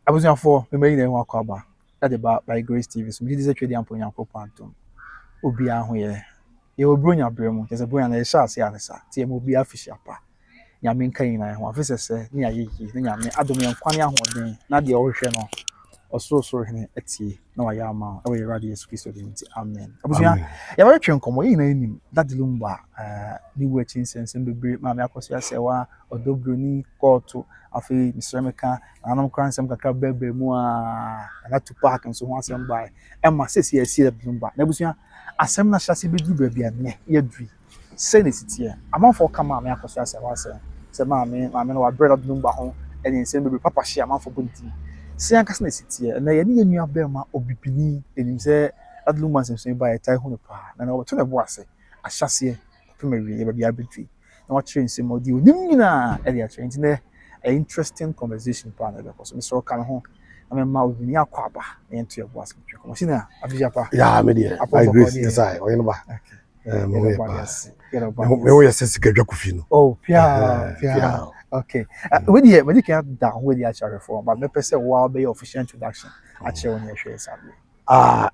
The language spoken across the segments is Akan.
abusuafo me mai na ho akwaba that the by Grace TV so me dey say twedi ampo Nyankopon antom obi a ho ye obronya bremu je se bronya na ye sha ase anesa tie mo obi afihia pa nyame nka nyina ho afesese ne ayeyi ne nyame adom ye nkwane ahoden na de ohwehwe no osoro hene etie na wa ya ma e we radio Yesu Kristo de nti amen abusua ya ba twen komo yi na enim that lumba ni wo chinsense bebre ma me akoso asewa odobroni koto afi misremeka anam kransem kakra bebe mu na to park nso ho asem bai e ma sesi esi that lumba na abusua asem na hyase bedu baabi ane ye dui senesity amanfo kama me akoso asewa se ma me no wa bread that lumba ho eni nsem bebre papa hia amanfo bonti se ankas na sitie na ye ne nua bema obipini enim se adluma nsem ba ye tai hu ne pa na obo to ne bo ase ahyase pemawi ye ba bia betwi na wa kire nsem odi onim nyina e dia kire ntine a interesting conversation pa na because me so kan ho na me ma obini akwaba na ento ye bo ase twa ko sina abija pa ya me dia by Grace yes I oyin ba me wo yes sikadwa kofi no oh pia okay when you can down with the actual reform but me pese wo be your official introduction actually on your share sabi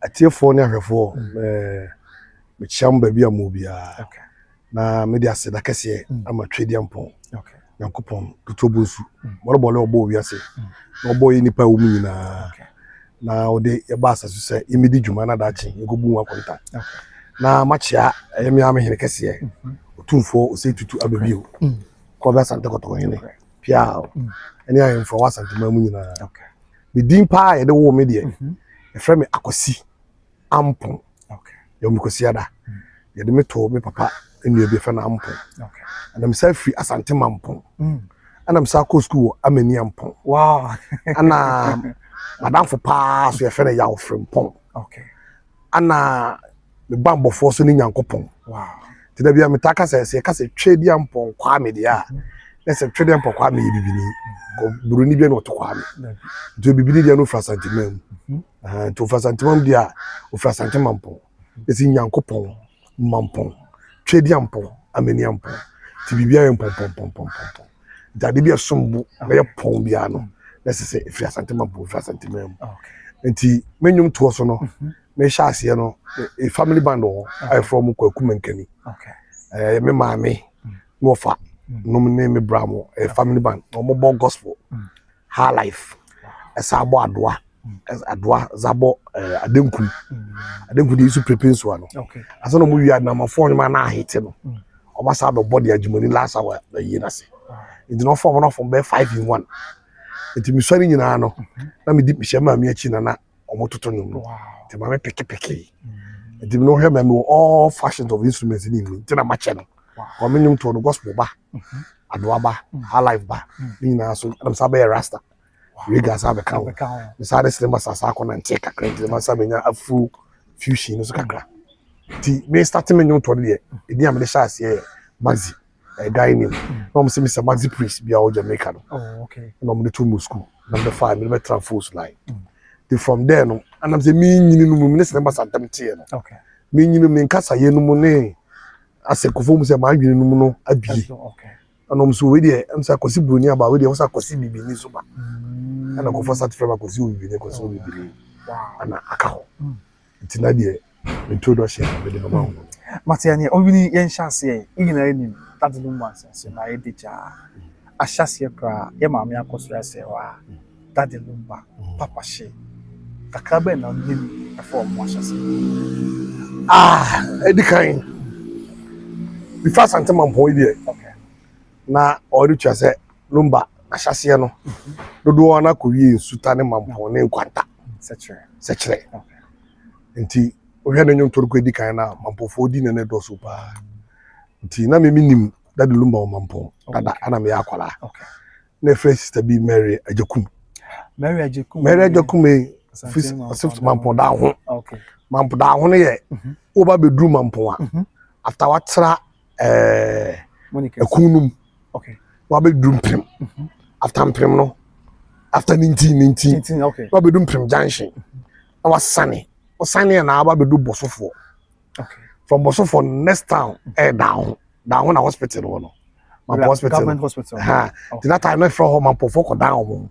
atiefo ne ahwefo me chiam ba bia mo bia okay na me dia se da kese ama twedi ampon okay Nyankopon tutobonsu mo bole obo wiase na obo yi nipa wo mu nyina na ode ye ba asaso se imedi dwuma na dachi egobu nwa konta na machia emi ame hene kese otumfo o se tutu ababio ko ba sante koto hene pia eni ayen fo wasante mamu nyina okay the din pa ye de wo me de e frɛ me akosi ampon okay yo me kosi ada ye de me to me papa enu e be fa na ampon okay ana me sa free asante mampon ana me sa ko school amani ampon wow ana madam for pa so ye fa na ya ofrem pon okay ana me bambo fo so ni Nyankopon wow ti da bia me ta ka se ka se twedi ampon kwa me dia na se twedi ampon kwa me bibini ko buruni bia no to kwa me to bibini dia no fra santimam to fra santimam dia o fra santimampon esi Nyankopon mampon twedi ampon ameni ampon ti bibia ye pon da de bia sombu na ye pon bia no na se fra santimampon fra santimam okay enti menwum to so no me sha ase no a family band o I from Kwakumankani okay me maame no fa no me me bramo a family band no mo gospel high life esa bo adoa zabo adenku dey su prepare so no okay aso no mo wi na ma phone ma na hit no o ma sa do body adjumani last hour na yi na se it no form be 5 in 1 it mi so ni nyina no na me di mi shema mi achi na omo toto no te ma me peke it no hear me all fashions of instruments in me te na ma che no o me nyum to no gospel ba adoa ba high life ba ni na so am sa be rasta we gas have account me sa de cinema sa ko na nche kakra te ma sa me nya afu fusion so kakra ti me start me nyum to de e am de sha ase maxi guy name no mo se Mr. Maxi Priest bia o Jamaica no oh okay no mo de to school number 5 me transfers line from there no and am say me nyini no mu ne cinema sa tam tie no okay me nyini me nkasa ye no mu ne asekofo mu se ma adwene no mu no abie okay anom so we dey am say akosi broni aba we dey wo say akosi bibini so ba ana ko for certificate akosi bibini akosi bibini wow ana akaho ntina dey introduction be dey mama Matiani obini yen hyase igina enim tadulu mansense na edicha ahyase kra ye maame akoso asewa tadelumba papa she takabe na nim afọ mo ahyase edikan the first antimampon dey okay na orutwa se lumba ahyase no dodo na ko wie nsuta ne mampon ne nkwanta sechere okay nti ohwe na nyom torko edikan na mampofo di ne do so pa nti na me minim da de lumba o mampon dada ana me yakwala okay na fresh sister bi Mary Ajakum fifth mampon da ho okay mampon da ho ne ye oba bedru mampon a after watra ekunum okay wa bedru mpem after mpem no after 19 okay wa bedru mpem junction na wasane na aba bedu bosofo okay from bosofo next town down na hospital no hospital government hospital the that time no from home mampofo ko down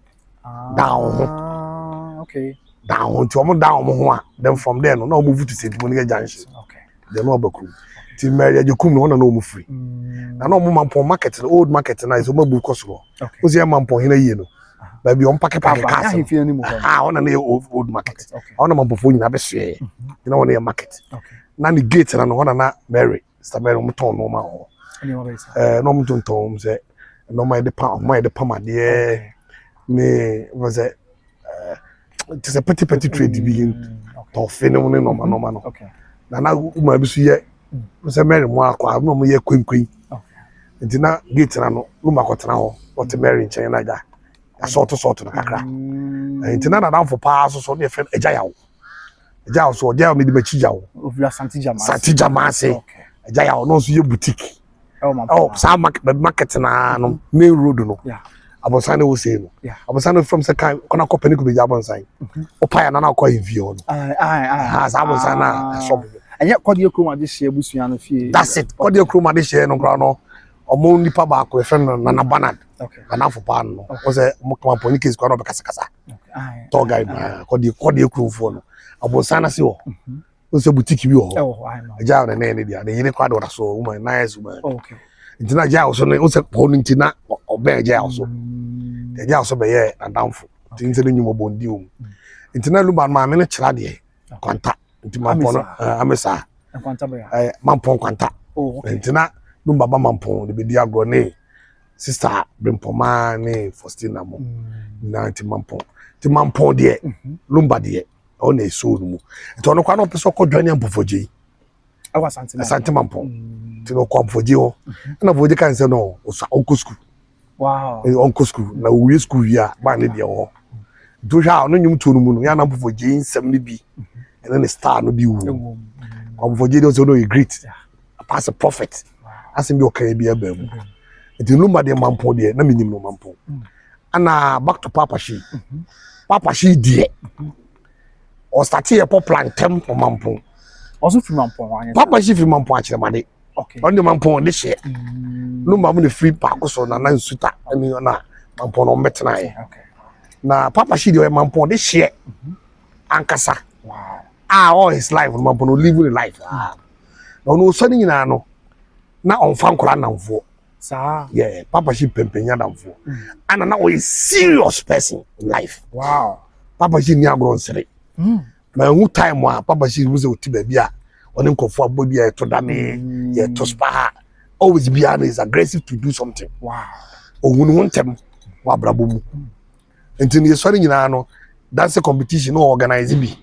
Okay. Down to omo down omo ho a. Then from there no move to St. Monica Junction. Okay. Then no bakum. Ti Mary Ajekum no na omo free. Na no omo Mampong market, the old market na is omo bu koso. Okay. Ozi Mampong hina yie no. Baby on pack castle. On an old market. Okay. On a Mampong na be share. You know on a market. Okay. Na the gate na no na Mary. Sister Mary mo ton no ma ho. No mo ton ton say no my the pama there. Me was it is a petty trade begin to fino no. Okay. Na uma bi so ye say Mary mo akwa no mo ye kwenkwen. Okay. Nti na gate na no uma kotena ho. What Mary nchen na ga. Sort na kakra. Nti na down for pass so dey friend eja yawo. Eja yawo so eja me di machi yawo. Ovia Santija Mase. Santija Mase. Okay. Eja yawo no so ye boutique. Oh, some market na no main road no. Yeah. Abonsane wo say no. Yeah. Abonsane from second kona company ko be abonsane. Opa ya na na ko invio no. Ah, abonsane na shop. Anya kodi ekroma de hye busua no fie. That's it. Kodi ekroma de hye no kra no. Omo nipa ba ko e friend no na Banad. Okay. Na for pan no. O say mo come pon case ko no be kasa. Okay. To guy na kodi ekromfo no. Abonsane se wo. O say boutique bi wo. Oh, I know. Eja na na dia. Na yire kwa do so woman nice woman. Okay. Ntina ja so no o say ko ntina obe ja so. Eja so be ye na damfo. Ntina nyumo bondi o. Ntina luba ma me ne kira de. Kwanta. Nti Mampong amesa. Kwanta be ya. Mampong kwanta. Oh, okay. Ntina lumba ba Mampong de be di agro ne. Sister Brimpoma ne Faustina mo. Na nti Mampong. Ti Mampong de lumba de o na eso no mu. Nti ono kwa no peso ko dwane ampofoje. Awa Asante Mampong. Ti no ko ampofoje ho. Na foje kan se no onko school. Wow. Onko school na we school ya ba ne de ho. Do hwa no nyum to no mu no ya na ampofoje nsem ne bi. And then the star no be wo. Ampofoje de so no e great. Pass a prophet. Asim bi okay bi aba mu. Nti lumba de Mampong de na minim no Mampong. Ana back to Papa Shi. Papa Shi de. Or start here pop plantem for Mampong. Also from Mampong. Papa Shi from Mampong actually made. Okay. On the Mampong this year. Lumba mo the free park so na nsuta ani na Mampong no metna ye. Okay. Na Papa Shi de Mampong this year. Ankasa. Wow. All his life Mampong no live the life. No so ni nyina no. Na on fan kora namfo. Sir. Yeah, Papa Shi pempenya namfo. And na a serious person in life. Wow. Papa Shi ni agro nsere. Ma hu time wa Papa Shi wo se oti ba bia oni nkofo abo bia to dame ye to spa always be is aggressive to do something. Wow. Ohunu hontem wa brabo mu. Enti ne sori nyina no dance competition no organize bi.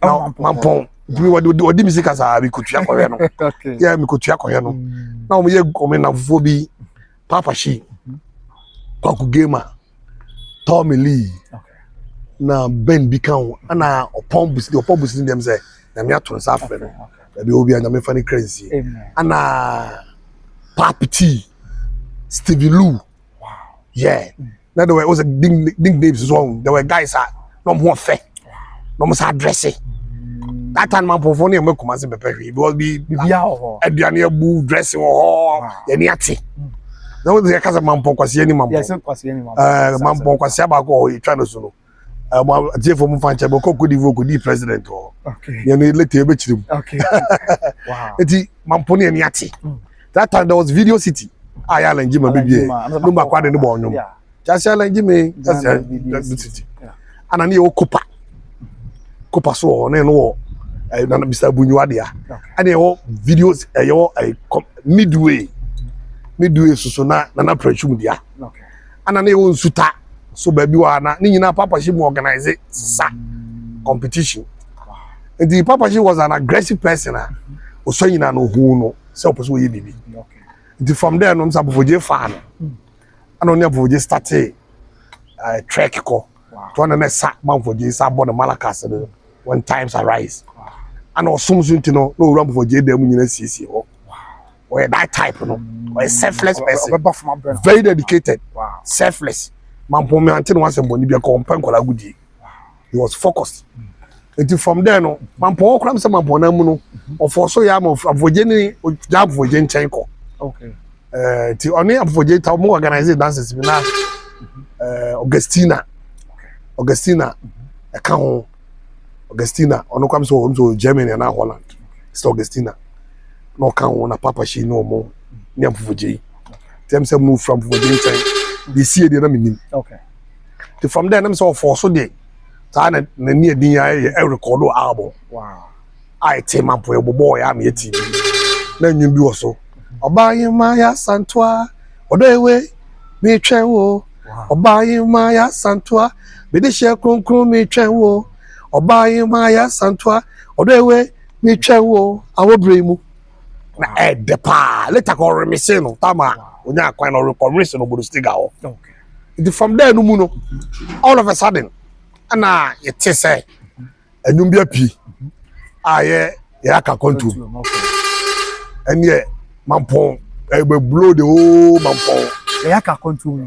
Now Mampong we wadi music as a bi kutua koye no. Okay. Yeah, mi kutua koye no. Na o ye come na fofo bi Papa Shi. Kwaku gamer. Tommy Lee. Okay. Na Ben Bikan ana opon busi dem say na me ato nsa afre no da bi obi anya me fani crazy ana Papiti Stevie Lou. Wow. Yeah. Now there was a ding names wrong. There were guys that no more fair. No more address it. That time Mampong ne me kuma se pepe because be bia ho. Aduane abu dressing ho. Ye ni ate. Now there cause Mampong kwase ni Mampong. Yes, kwase ni Mampong. Mampong kwase ba ko e twa no so no. Jefo mu fancha be ko di vote ko di president ho. Okay. Ye no later be chirim. Okay. Wow. Eti Mampong ne ni ate. That time there was Video City. Aya la njima bibie. No ma kwade ne bo onyom. Yeah. Just ala njime Video City. Ana ne o Kopa so ne no na Mr. Bunyuade a. Ana e videos midway so na pressure dia. Okay. Ana ne o nsuta so baby wa na ni nyina Papa Shi mo organize sa competition. And the Papa Shi was an aggressive person. So nyina no hu no se oposo ye bibi. Okay. And from there no msa Bofoje fan. Ana onye Bofoje start trek ko. To na sa Bofoje sa bo na Malakas when times arise. And osumsu ntino no ura Bofoje dem nyina sisi ho. Or that type no. Or a selfless person. Very dedicated. Wow. Selfless. Mampong me antino was mboni bia ko mpan kola gudi. He was focused. And from there no Mampong okram se Mampong na mu no ofoso ya mo Bofoje ni ja Bofoje nchen ko. Okay. Ti oni Bofoje ta mo organize dances bi na Augustina ɛka ho Augustina ɔno kwam so Germany na Holland Sister Augustina no ɔka ho na Papa Shi no mo ne Amfofogye them say move from Amfofogye time they see dey na menim okay from there them say for so dey ta na ne din ya record album wow I tell my boy ya me TV na nwum bi wo so Obayima ya Santoa odewe me twen wo Obayima ya Santoa be de hye kronkron me twen wo Obayima ya Santoa odewe me twen wo awobre mu na de pa later ko remise no tama onya akwan no remise no bodo stiga ho okay it from there no mu no all of a sudden ana it say enum bi api aye ya ka control and yeah mampon be blow the whole mampon ya ka control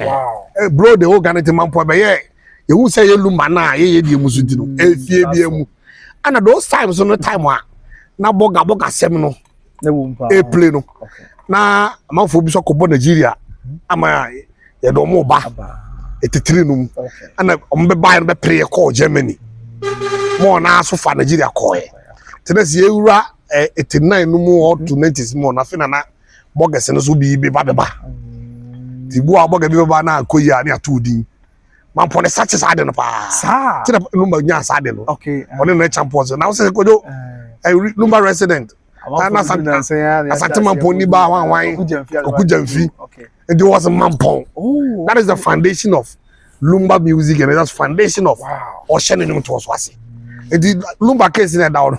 wow blow the whole ganete mampon be yeah you say you luma na ye die musu di no efie bi emu ana those times no time a na boga sem no na wo mpa e play no na amanfo bi so ko Nigeria ama ye do mo ba etitiri no ana ombe ba be pre call Germany mo na so fa Nigeria call e tenesi ewura 89 no mu or to 90s mo na fina na boga no so bi ba ti bu aboga bi ba na akoyi ani atudin man pon such as ade no pa sa ti no ma nya sa ade no okay on no champions na say kojo number resident na asante man pon ni ba wan okujamfi okay and it was a man pon that is the foundation of Lumba music and that's foundation of or shining him to us wasi the Lumba case in down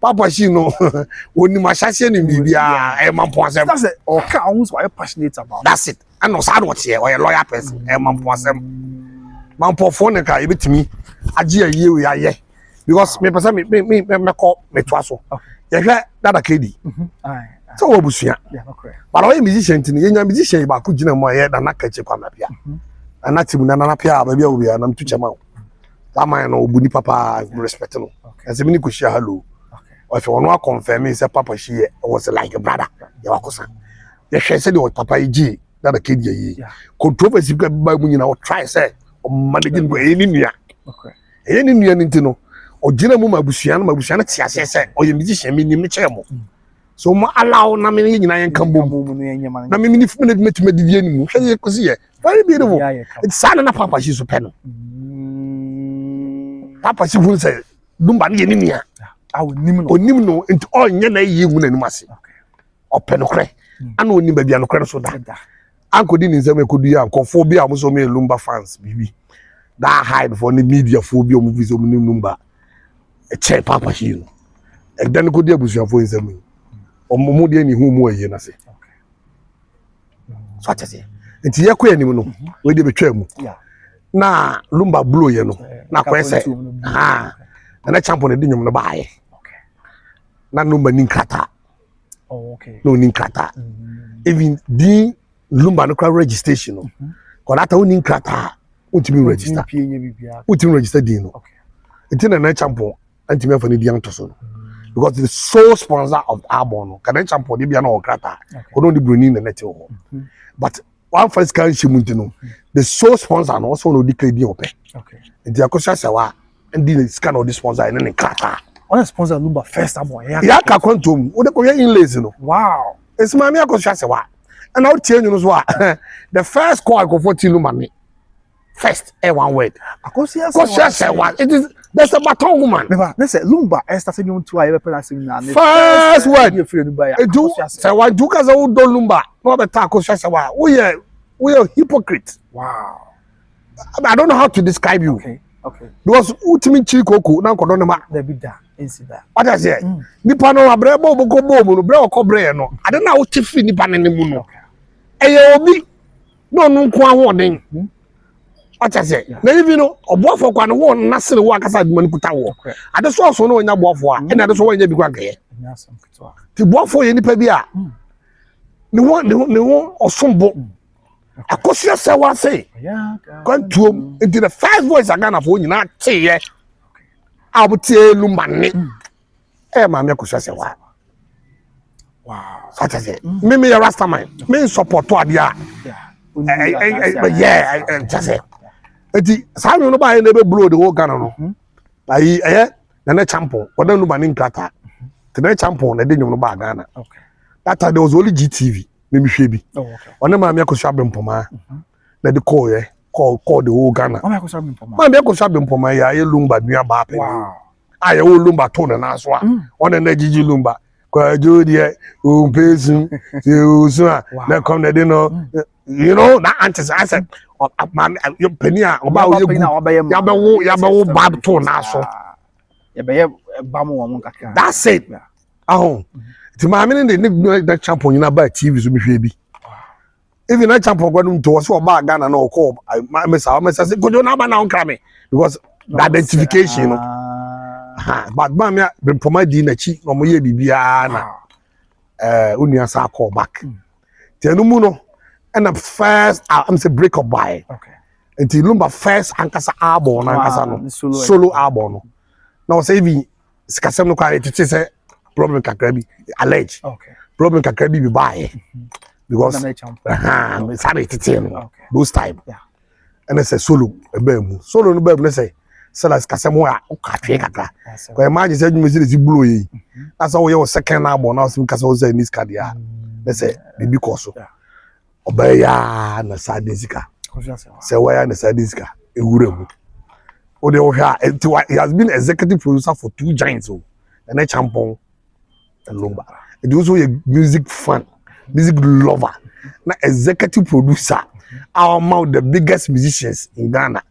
Papa Shi no oni ma shase ni bibia e man pon asem that's it or ka almost why passionate about that's it and no sad what here or a lawyer person e man pon asem man pon phone ka e betimi age aye we aye because me person me call me to aso ye hwe dada kedi so wo busua yeah okay but we musician tin ye nya musician ba ko gina mo ye da na kache kwa mapia ana timu na na pia ba bia obi anam tuchema tama no obuni papa respect no as me ni ko share hello okay if one confirm say Papa Shi was like a brother ya wakosa ye hwe say the papa igi dada kedi ayi controversy ba mu nyina o try say o manage go eni nua okay eni nua ntino o gina mu mabusua na tiase say o ye musician me nim chemo so mo allow na me nyina yen kan bom na me ni fune metuma didie ni mu hwe ko si ye very beautiful it's sana na Papa Shi so peno Papa Shi hu say Lumba ni nia onim no enti onye na yi hu na nim ase o peno kre ana onim ba bia no kre so da anko di ni nsem ekodu ya nkofo bi a mo so me Lumba fans bibi that hide for the media for bi o mo visa mo nim Lumba e che Papa Shi no e dan ko di abusuafo nsem omo de ni hu mu aye na se so atese enti ye ko anim no we de betwa mu na Lumba blow ye no na ko ese na champion de nyum no baaye na Lumba ni nkata okay no ni nkata even di Lumba no kwa registration no ko data oni nkata utimi register din no enti na champion antimi afa ni di anto so because the sole sponsor of Arbon can champion de bia na okrata ko no di broni na nete ho but one first can shimuntino the sole sponsor no also no di kredi ope okay enti akosha sewa ndi the scan of the sponsor in the krata on sponsor Lumba first album ya ka kwantom wo de ko ye inlays no wow it's my me akosha sewa and now tie you no so the first call go for Lumba me first one word akosha sewa it is there's a baton woman never let's say Lumba started you to I ever na first word do sewa do kaza wo do Lumba no better akosha sewa we are hypocrite wow I don't know how to describe you okay because ultimate chikoko na nkodo ne ma there be that insida what I say nipa no abrebo boko bomu no bre okobre no ade na wo tifi nipa ne mu no eye obi no nko ahoden what I say na even no obuafo kwa no wo nasere wo akasa adumani kuta wo ade so no onya buafo a ena ade so wo nya bi kwa gaye ti buafo ye nipa bi a ne wo osombo akosia sewa say kwantuom into the first voice agana for nyina teye abutie Lumba ne ma me akosia sewa wow such as it me rasta man me support to adia yeah just eti saa nyo no ba ye na be blow the whole Ghana no ayi na na champion oda no ba ni nkrata te na champion na de nyo no ba Ghana Okay. that time there was only GTV me hwe bi Oh, okay. ona ma me akosua bempoma na de call the whole Ghana Oh, my gosh, I'm from. ma me akosua bempoma ya ye lumba nua ba pe Wow. aye wo lumba to na so a ona na gigi lumba kwa jodi o pesu se so a na come na de no you know that antes I said man you penny a oba o ya be wo bab to na so ya be ba mo wo kakra that's it ahon ti ma me ne the champion na ba TV so me hwe bi even na champion gwadum to so oba Ghana na o call me say gojo na ba na on krame because the identification you know but ma me bempoma di na chi no mo ye bibia na onua sa call back ti anu mu no and the first I'm say break up by okay until lumba first ankasa album na ankasa no solo album no na say even sikasem no kwa it say problem kakra bi allege okay problem kakra bi buy because me sorry tete no okay those time yeah and say solo ebemu solo no bemu say sala sikasem ho a okatwe kakra ko imagine say you see blow yi that's how your second album now some kasa say this card ya let's say bibi koso obaya na sadisika say why na sadisika ewura mu o de o hwa he has been executive producer for 2 giants o na champion Lumba it also a music fan music lover na executive producer our mouth the biggest musicians in Ghana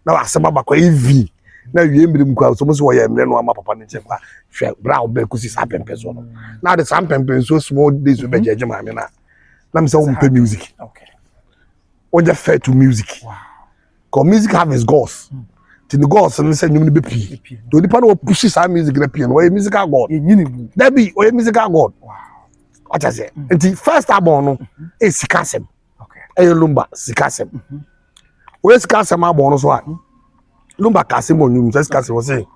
now asema bakwa EV na wie mbirim kwa so mo so ya mre no ama papa ne chefa hwe bra obe kusi sa pempe so no now the sam pempe so small days we bejeje ma me na me say we pay music okay o just fair to music wow cause music have its goals the gods and say you be pee to the part of push sa music na pee no we musical god there be we musical god wow what I say and the first album no is sikasem okay Lumba sikasem we sikasem album no so a Lumba kasem onum sikasem was say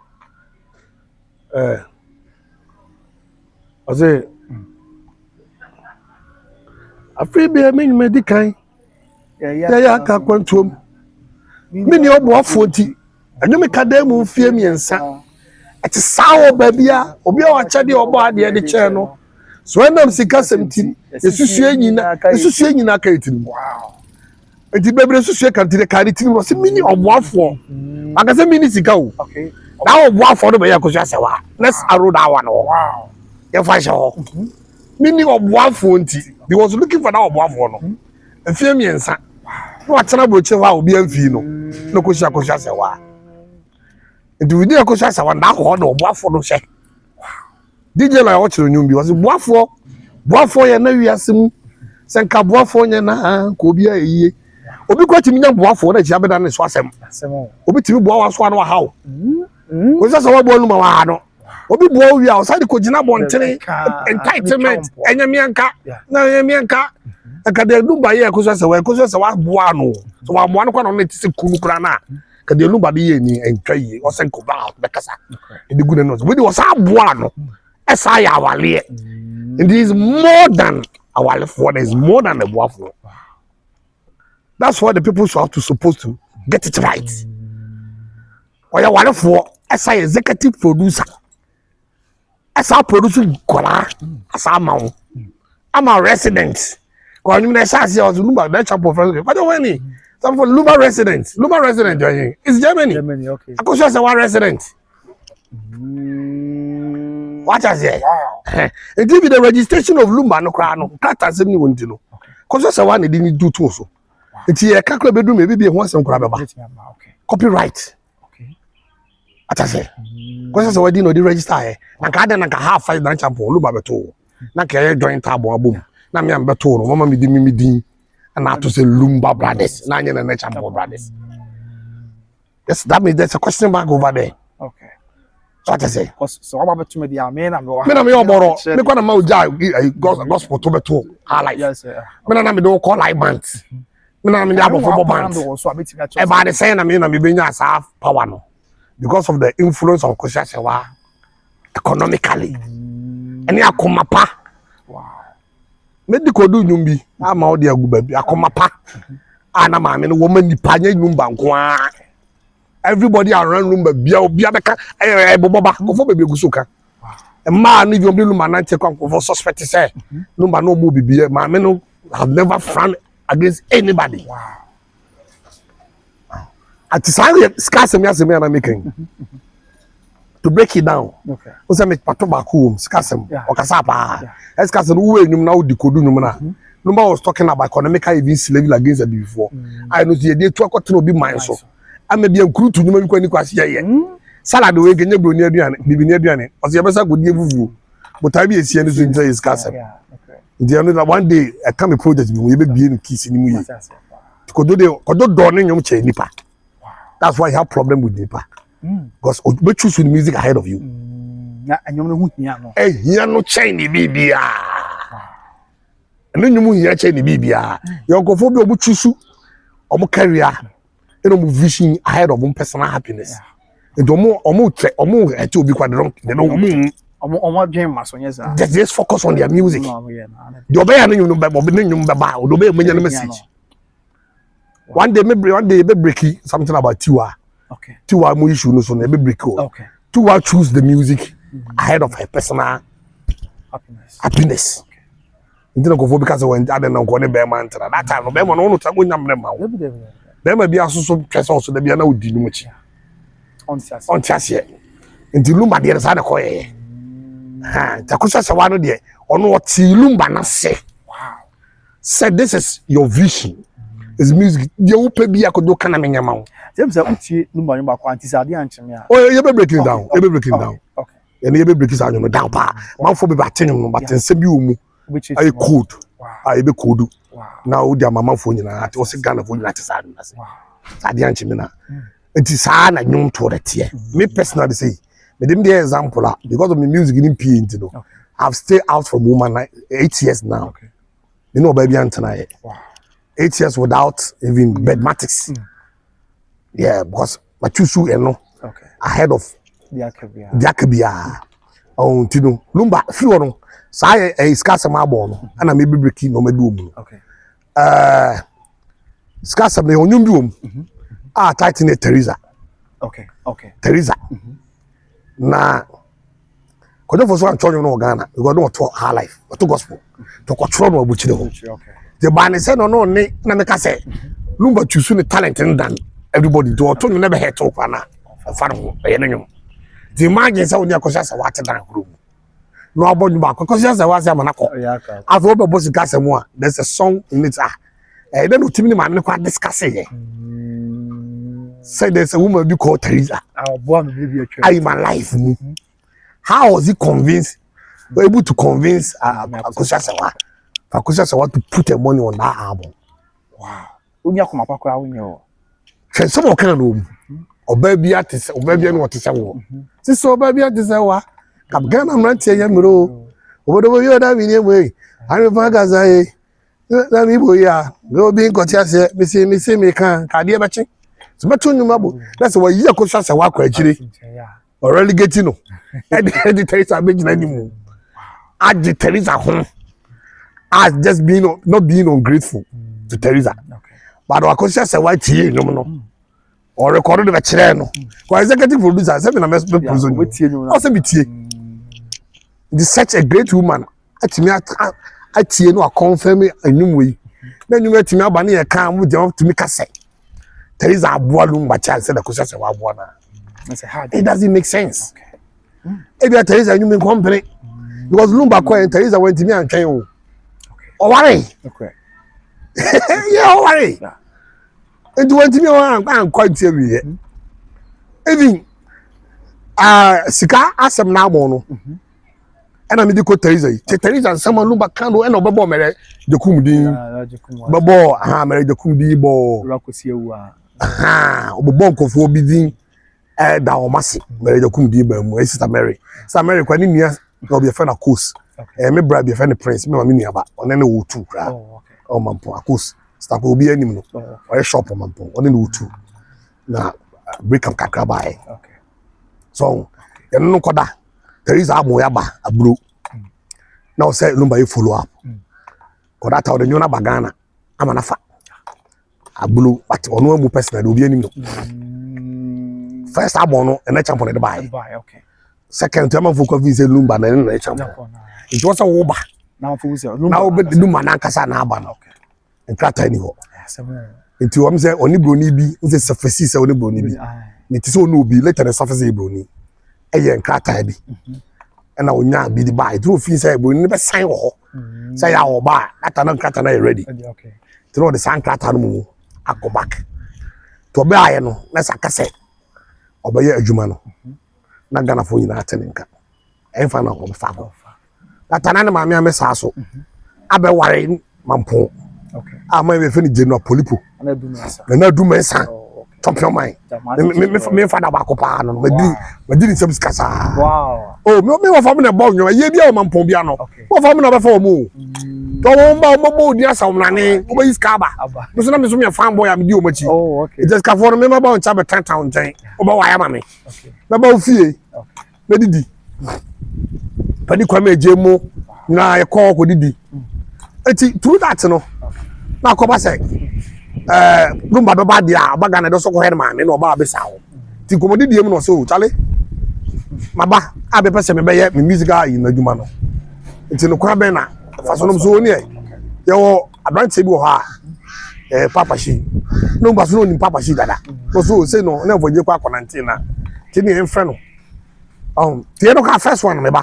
afri be me medican ya ka kwantom me ni oboafo ti anyo me kada mu fie miensa ati sawo babia obi a wachade obo ade de che no so enam sikasem ti esusue nyina ka etirim wow enti bebre esusue kan ti ka etirim no se mini oboafo akase mini sika o okay na oboafo do be yakosu asewa let's arrow that one wow ya fa sho mini oboafo nti they was looking for that oboafo no afie miensa no atena broche wa obi amfi no no kosi asewa enti we dey akosu asewa na ho do oboafo no hye DJ la o chiro nyumbi was boafo ye na wiasem senka boafo nye na ko obi ayie obi ko timi nya boafo na chia beda ne so asem obi timi boa wa so na wa hawo ko sa wa boa luma wa no obi boa wi a o sa de ko gina bontere entitlement enyamianka na enyamianka aka de lumba ye ko so wa boa no so wa boa no kwa no na tisi kunu kura na ka de lumba de ye ni entwa yi o senko ba be kasa e de guna no we de o sa boa no esa ya wale it is more than our for there is more than a boafo that's what the people have to supposed to get it right oya wale for esa executive producer esa producer kola asa mawo ama resident ko nyum na esa se o lumba that chapel for what do we some for lumba resident is Germany okay akosho say one resident what I say? Wow. It give the registration of Lumba no kra no. Kata sem ni wonti no. Cause say one dey do too so. It here kakra bedru me be ho asem kra beba. Okay. Copyright. Okay. What I say? Cause say we no dey register here. Na ka na ka half five na champion Lumba beto. Na ka joint abo abom. Na me am beto no mama me din. Na to say Lumba brothers. Na anya na champion brothers. Yes, that means there's a question mark over there. Okay. What I say? So I'm about to me the me na me oboro me kwa na ma uja gospel to beto highlight yes sir me na me do call live band me na me dey abo for band e ba dey say na me benya asa power no because of the influence of Koshasewa economically any akomapa wow medical do nyumbi ama odi aguba bi akomapa ana maame no woman nipa nya number nko a everybody around number bia beka boboba kofo bebe gusuka ma no you number 90 kofo suspect say number no mo bibie maame no have never front against anybody. Wow. At the scarce me as me na making. To break it down. Okay. O say me pato ba ko scarce o kasa pa. Scarce no we enum na o decodu num na. Number was talking about economical even slavery against them before. I know the day to akoto no be mine so. Am be nkuru tu nyuma ni kwasi ye. Salad we genye broni aduane, bibi ni aduane. O say yebesa godie vuvu. But I be esie ni so enjoy scarce. Yeah. Okay. The one day I come a project we be bie no kiss ni mu ye. Kodo do ne nyom che nipa. That's why you have problem with nipa. Because we choose the music ahead of you. Na anyom no hu hia no. Hia no chain ni bibia. And then you hear chain bibia. Your go bi obu choose omu career, mu vision ahead of personal happiness. And omu eti obi kwa wrong. They don't omo dream maso nyeza. Just focus on their music. The obey no you know be no ba obey menya no message. One day be breaky something about Tiwa. Okay. Tiwa mo issue no so na be break. Okay. Tiwa choose the music ahead of her personal happiness. Okay. Ndina go for because when ade na go ne be man tra. That time no be mo no ta go nyam ne ma. Be ma bi asoso twese so da bi na odi no machi. On tiase. Nti lumba de sa na ko ye. Ha, takusa se wa no de ono o ti lumba na se. Wow. Said this is your vision. Is music the open be akodo kana menyama wo dem say utie number nyamba kwa anti say ade ancheme a oh you be breaking down you be breaking down okay and you be breaking down no down pa man for be batenyum no but nsem bi omu ay code ay be code na o dia mama fo nyina ati o se Ghana fo nyina ati sa na se ade ancheme na enti sa na nyum to the tie me personally say me dem the example because of my music in PNT no I've stayed out from woman like 8 years now okay you know baby antana ye wow 8 years without even bedmatics. Yeah, because my chusu eno ahead of the akabia. Oh, tino lumba few no. Say e scarce ma bo no. Ana me breaki no medu omu. Okay. Scarce me onyum bi om. Ah, title Teresa. Okay. Okay. Teresa. Na kodo for so antonyo no Ghana. We go to her life. To gospel. To control no abuchi ho. Okay. The band said no ne na me ka say lumba choose ne talent than everybody do to never head talk na fa no e no the imagine say oni akosia say what dan huru no abonyu ba akosia say what say manako afo be boss ka say mo a there's a song in it then utimi ni ma me kwa discuss here say there's a woman be called Teresa I my life how was he convinced able to convince akosia say what Fakusha say want to put the money on that album. Wow. Unya kuma pakwa unyo. Some of kind of obaby artist, obaby no what to say wo. Sis obaby artist wa. Kap Ghana mrantie yamro. Obodo yo da winye we. Ani fagaza e. Na mi boya. Go bi nkotia se me se me kan kade e bechi. So beto nyuma bo. That's why you akusha say wa kwa akire. Or relegate no. E Teresa be gina nimu. Adi Teresa ho. As just being not being ungrateful to Teresa. Okay. But I consider say why tie no or record the chere no. Kwa executive producer say me na me producer no. O say me tie. This such a great woman. Atimi atie no confirm anum we. Na anum atimi aba na ye kan mo jam to me ka say. Teresa aboa lumba cha say the consider say wa aboa na. It doesn't make sense. Okay. If Teresa anum company because lumba kwa Teresa went to me and twen o. Oh, worry. Okay. Yeah, worry. And 20 million, I'm quite serious. Even Sika asem na mono. And I'm the Teresa. Teresa and someone look back candle and over mere the kumdi. Babo, mere the kumdi bo. Rakosia. Ah, Obonko for bidding. Da omasi mere the kumdi bemu. Sister Mary. Sister Mary, kwa nini no be a friend of course. Okay. Me bra be friend prince me ma me nuaba one ne wo tu kra o mampo akos sta ko obi anim no o shop mampo one ne wo tu na break am kakra bae okay so ye no koda Teresa amo ya ba abro na o say number you follow up koda ta o de nyona bagana ama na fa Abulu, but on one person will be any. First album no, and a champion at the buy. Okay. Second time for visa Lumba and a champion. It was a woba. Now for Now but the Lumanakasa Naban. Okay. And crack anyhow. Yes, Into I'm saying only brony be the surface only brony be. It is so no be later the surface brony. A young crack tidy. And I will not be the buy. True fees I will never sign or say I will buy. That another cat and I ready. Okay. To know the sun cat animal. I go back. To buy no, let's a cassette. Obey a Jumano. Not gonna phone you at an and find out what that an animal may miss also. I be worrying, Mampo. Okay. I may be finished general Polipo. And I do my son. And I do my son. Top your mind. Me father back up on my didn't subscassa. Wow. Oh, no, me for me about you. Ye be a man Pombiano. What for me never for move. Don't Momo, dear Samrani, who is Caba. Listen, I'm a fanboy, I'm due much. Oh, okay. It just can for me about Chabba 10,000 thing. About why am I? Okay. About fee. Medidi. Penny Kwame Jemo. Na I call with Didi. It's true that no. Now, Coba say. Lumba baba dia bagana do so ko herman me no ba be sawo ti komodi die mu no so chale maba abe pese me be ye me musical yi na djuma no nti no kwa be na fa so no so ni e ye wo advance bi wo ha papa shi no ba so no ni papa shi dada no so say no na voje kwa konante na ti ni enfre no ti no ka first one me ba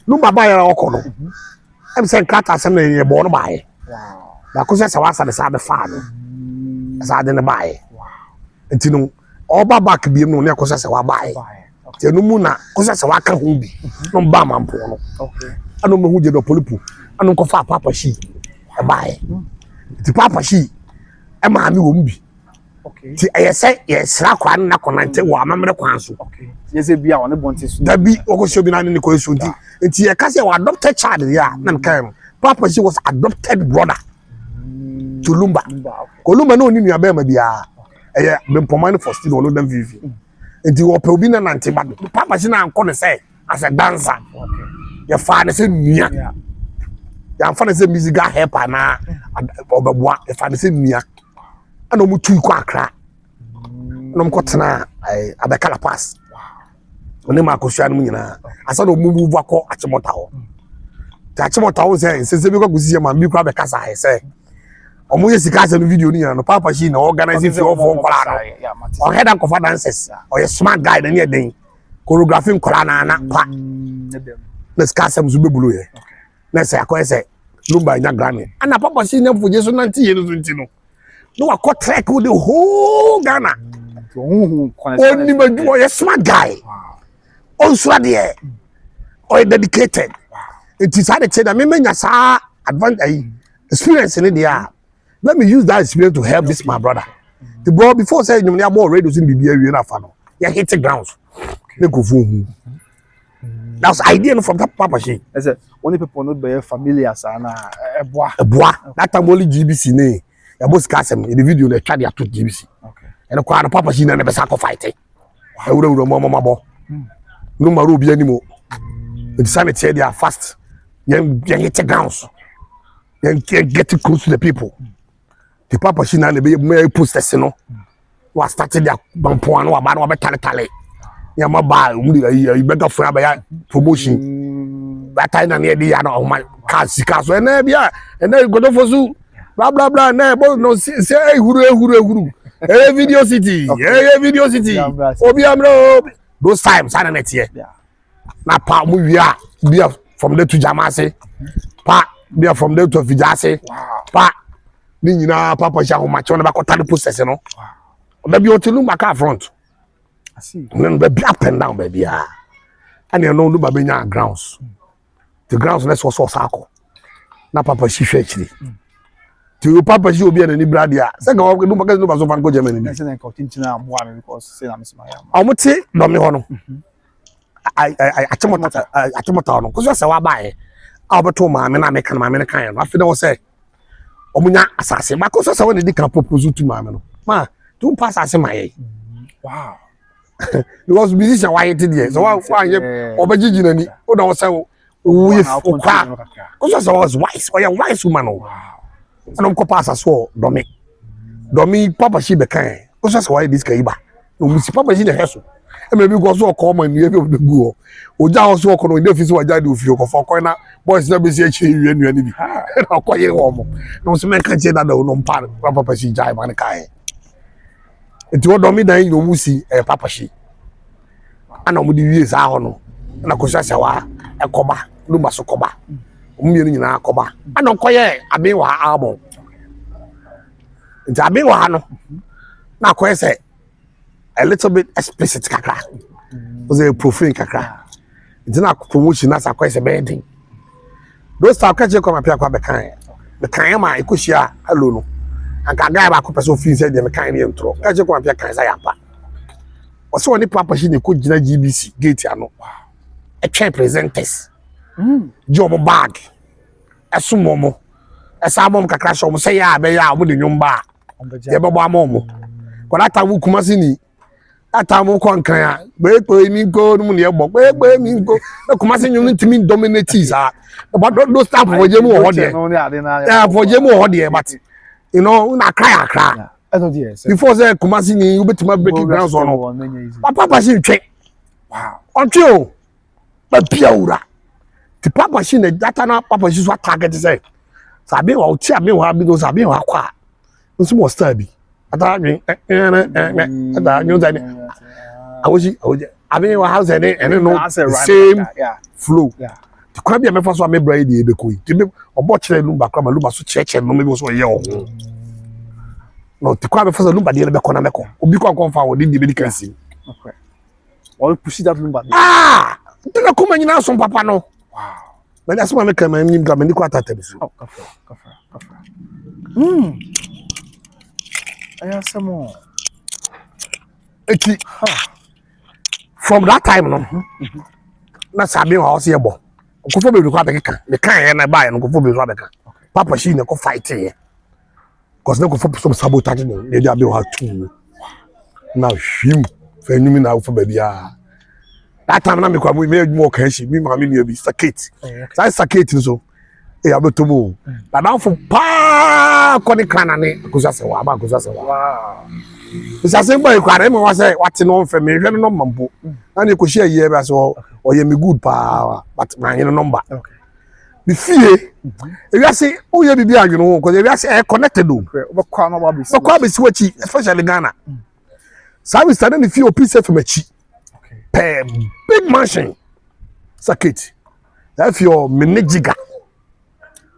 lumba ba ya okọ no em se nkata se na ye bo no ba ye wow ba ko se wasa de sa be fa no sa de ne bae enti no oba back biem no ne akosa se wa bae ti no mu na kosa se wa ka ho bi no ba mampo no okay ano me hu je do polipo ano ko fa papa shi e bae ti papa shi e ma mi wo mbi okay ti ayese sra kwa na konante wo amamre kwan so okay yese bia wona bonti so da bi okosho bi na ne ko so nti ye ka se wa adopted child ya na nkan papa shi was adopted brother to Lumba. Kolumba no ni nua be ma bia. Eye be mpomane for still no dan vivi. Enti wo pe obi na nante ba. Papa shi na anko ne say as a dancer. Okay. Ya fa ne say nua. Ya fa ne say musical helper na obeboa. Ya fa ne say nua. Ana mu tu ko akra. No mko tena abekala pass. Wow. Oni ma akosua no nyina. Asa no mu bu akọ achimota ho. Ta achimota ho say se bi ko gusi ma bi ko abekasa he say omo ye sika se no video ni no papa shi na organize fi of nkola no o head and cover dancers o ye smart guy na den choreography nkola na pa na sika se mzu bebulu ye na se akoye se Lumba nya Grammy ana papa shi na fuje so 90 ye no no wa ko track with the whole Ghana oni ma ye smart guy on so there o dedicated it is hard to say that me nya sa advantage experience in there. Let me use that experience to help this my brother. The bro before say you are more ready to be here na fa no. You hit the grounds. Make go phone. That's idea from that papa she. I said only people not be familiar sana eboa. That time only GBC ne. Ya boss kasem in the video they try to GBC. Okay. And ko na papa she na be sacrifice. E wura mama bo. No maru bi animo. The sanity they are fast. You hit the grounds. You get close to the people. The papa she na be posters no. Was started their bampo no about no tale. Ya ma ba you better for ya promotion. That time na near the ya my car sika so na bia and then go for so blah blah blah na no say huru. Video city. Video city. Obi amro those times I net here. Na pa mu wia bia from there to Jamase. Pa bia from there to Vijase. Pa ni nyina papa sha ho macho na ba kota the process no. Wow. Be o telu maka front. I see. Then be up and down baby ah. And you know Lumba be nya grounds. The grounds let's was circle. Na papa shi hwe chiri. To papa shi obi na ni bradia. Say go Lumba ka Lumba so fan go Germany ni. Say na ko tintina aboa me because say na me sima ya. Omote do me ho no. I atemota no. Ko so say wa ba e. A obeto ma me na me kan ma me kan no. Afi na wo say omunya asase ba ko so say when dey can propose to ma me no. Ma, tu pass asase ma ye. Wow. Because musician why it there. So why obejiji nani. O don say we okwa. Ko so say was wise. O ya wise woman o. Wow. And ko pass aso do me. Domi papa she be kind. O just why this kaiba. No musi papa she the heso. E me bi go so call man you be go. O ja so ko no dey fi so waja dey ofi ko for ko na boys na be se echi wie nua ni bi. Na ko ye wo mo. No so me kan che da no mpa papa she jai man kai. Enti o domi dan no musi papa she. Ana mo di wie sa ho no. Na ko sha wa ekoba, lumba so koba. Omienu nyina akoba. Ana ko ye abin wa album. Nti abin wa no. Na ko say a little bit explicit kakra. Was a profane kakra. Nti na promotion na sa ko say bending. Those time catch come appear kwa be kan. Be kan ma ikohia hello no. Anka guy ba ko person feel say dem kan ne intro. Catch come appear kan say yapa. Oso oni papa shi ne ko gina GBC gate ano. A chain presenters. Job bag. Esumomo. Esabom kakra show mo say ya be ya mo de nwumba. Ye bebo amomo. Ko that time Kumasi ni. That time ko nkan ya. Be mi go no ne ebo. Be mi go. Kumasi nyum ntimi dominate sa. But those time for jemu ho de. Yeah, for jemu ho de but you know na cry. Before say Kumasi ni you betima break ground so no. Papa shi ntwe. Wow. Ontwe o. Ba bia wura. Ti papa shi na data na papa shi so target say. Sabi wa uti abi wa bi do sabi wa kwa. Nso mo star bi. Ata mi ata nyu zani. Awoji abi wa house and no same flow. Ti kwa bi me fa so me bra dey be ko yi. Ti be obo kire lumba kwa ma lumba so cheche no me bi so ye o. No ti kwa be fa so lumba dey be ko na me ko. Obi kwa kon fa wo dey be kansi. Okay. All push that lumba. Ah! Ti na kuma nyina so papa no. Wow. But that's why I make my name come and go at it. Oh, kafra. I have some more. From that time, no. Na sabi house here bo. Ko fo be do kwa be kan. Me kan here na buy no ko fo be do be kan. Papa she na ko fight here. Cause na ko fo some sabotage no. They dey be ha too. Now him. Fe nyumi na fo ba bia. That time na me kwa me more kan shi. Me ma me bi sakate. Sai sakate so. E abotomo. Na now for pa ko ni kana ne akusa se wa ba akusa se wa. Wow. Bisa se boy kwa re me wa say what no mfe me hwe no mambo. Na ne ko share ye ba so o ye me good pa but my number. Okay. The fear. If you say oh ye bibi adweno ko ye say connected o. Obakwa na ba bi. Obakwa be si wachi especially Ghana. Service stand the fear o peace from achi. Okay. Big mansion. Sakit. That your minigiga.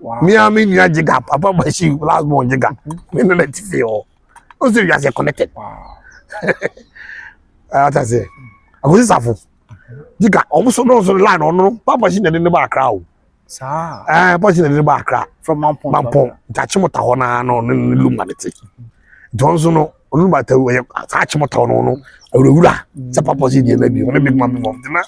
Wow. Me and me jiga papa but she last born jiga. Me no let feel. O say you are connected. Wow. I say. I go safo. Jiga almost no so line on papa she na dey ba akra o. Sa. Papa she na dey ba akra From Mampong. Mampong. Tachimota ho na no lumba nete. Johnson no lumba ta we tachimota no ewura. Say papa she dey na bi. One big man be mom. Na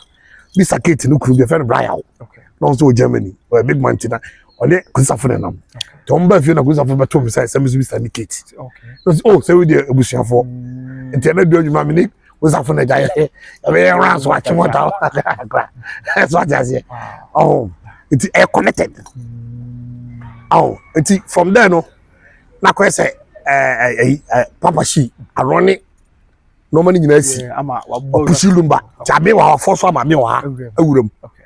bi sakate no kuru be friend Brian. Okay. No so Germany. Or big man tina. Ole kusafo na nam. Tomba fi na kusafo be to be say some be syndicate. Okay. Oh, say we dey ebusuafo. Enti na do adwuma me ni kusafo na jaye. E be ran so achimota. That's what I say. Oh, it's connected. Oh, it's from there no. Na ko say papa she aroni no mani nyina si. Ama wa Pushilumba. Chabe wa fo so ama me wa awuram. Okay.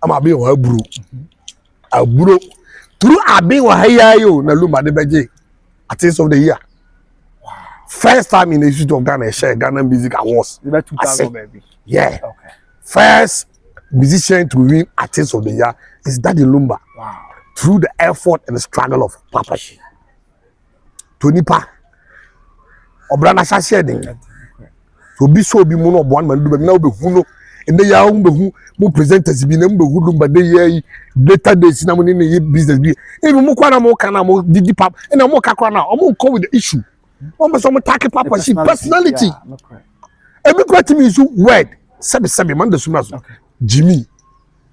Ama be wa aburu. Aburo through abi wa hayayo na lumba de beje at the end of the year. Wow. First time in the history of Ghana share Ghana Music Awards. About 2000 baby. Yeah. Okay. First musician to win Artist of the Year is Daddy Lumba. Wow. Through the effort and the struggle of Papa Shi. Tony Pa. Obrana Shashe ding. To be so be mono one man do now be huno. And they are who presenters be number who lumba they later days na money in business be. Even Mukwana Mokana mo didi pap and a Mokakwana or come with the issue. Almost some attack Papa Shi personality. Every question means word. Sebi man the sumaso. Jimmy.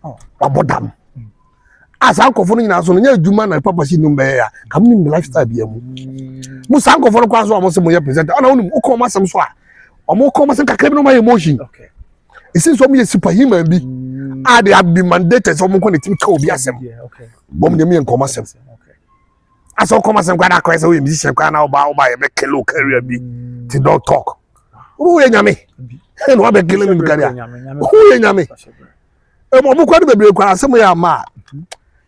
Oh, abodam. As uncle for na so nya djuma na Papa Shi number ya. Come in the lifestyle be mu. Musa uncle for kwa so almost mo presenter. Ana wonu ukọ masem so a. Omo ukọ masem kakra bi no my emotion. Okay. It seems some is superhuman be. They have been mandated so mo ko na timi ka obi asem. Okay. Bom dem yen koma asem. Okay. Aso come as kwada kwa say we musician kwa na oba ye be kelo career bi. Ti don't talk. Who ye nyame? E no be kelo mi career. Who ye nyame? E mo bu kwa de bebre kwa asem ya ma.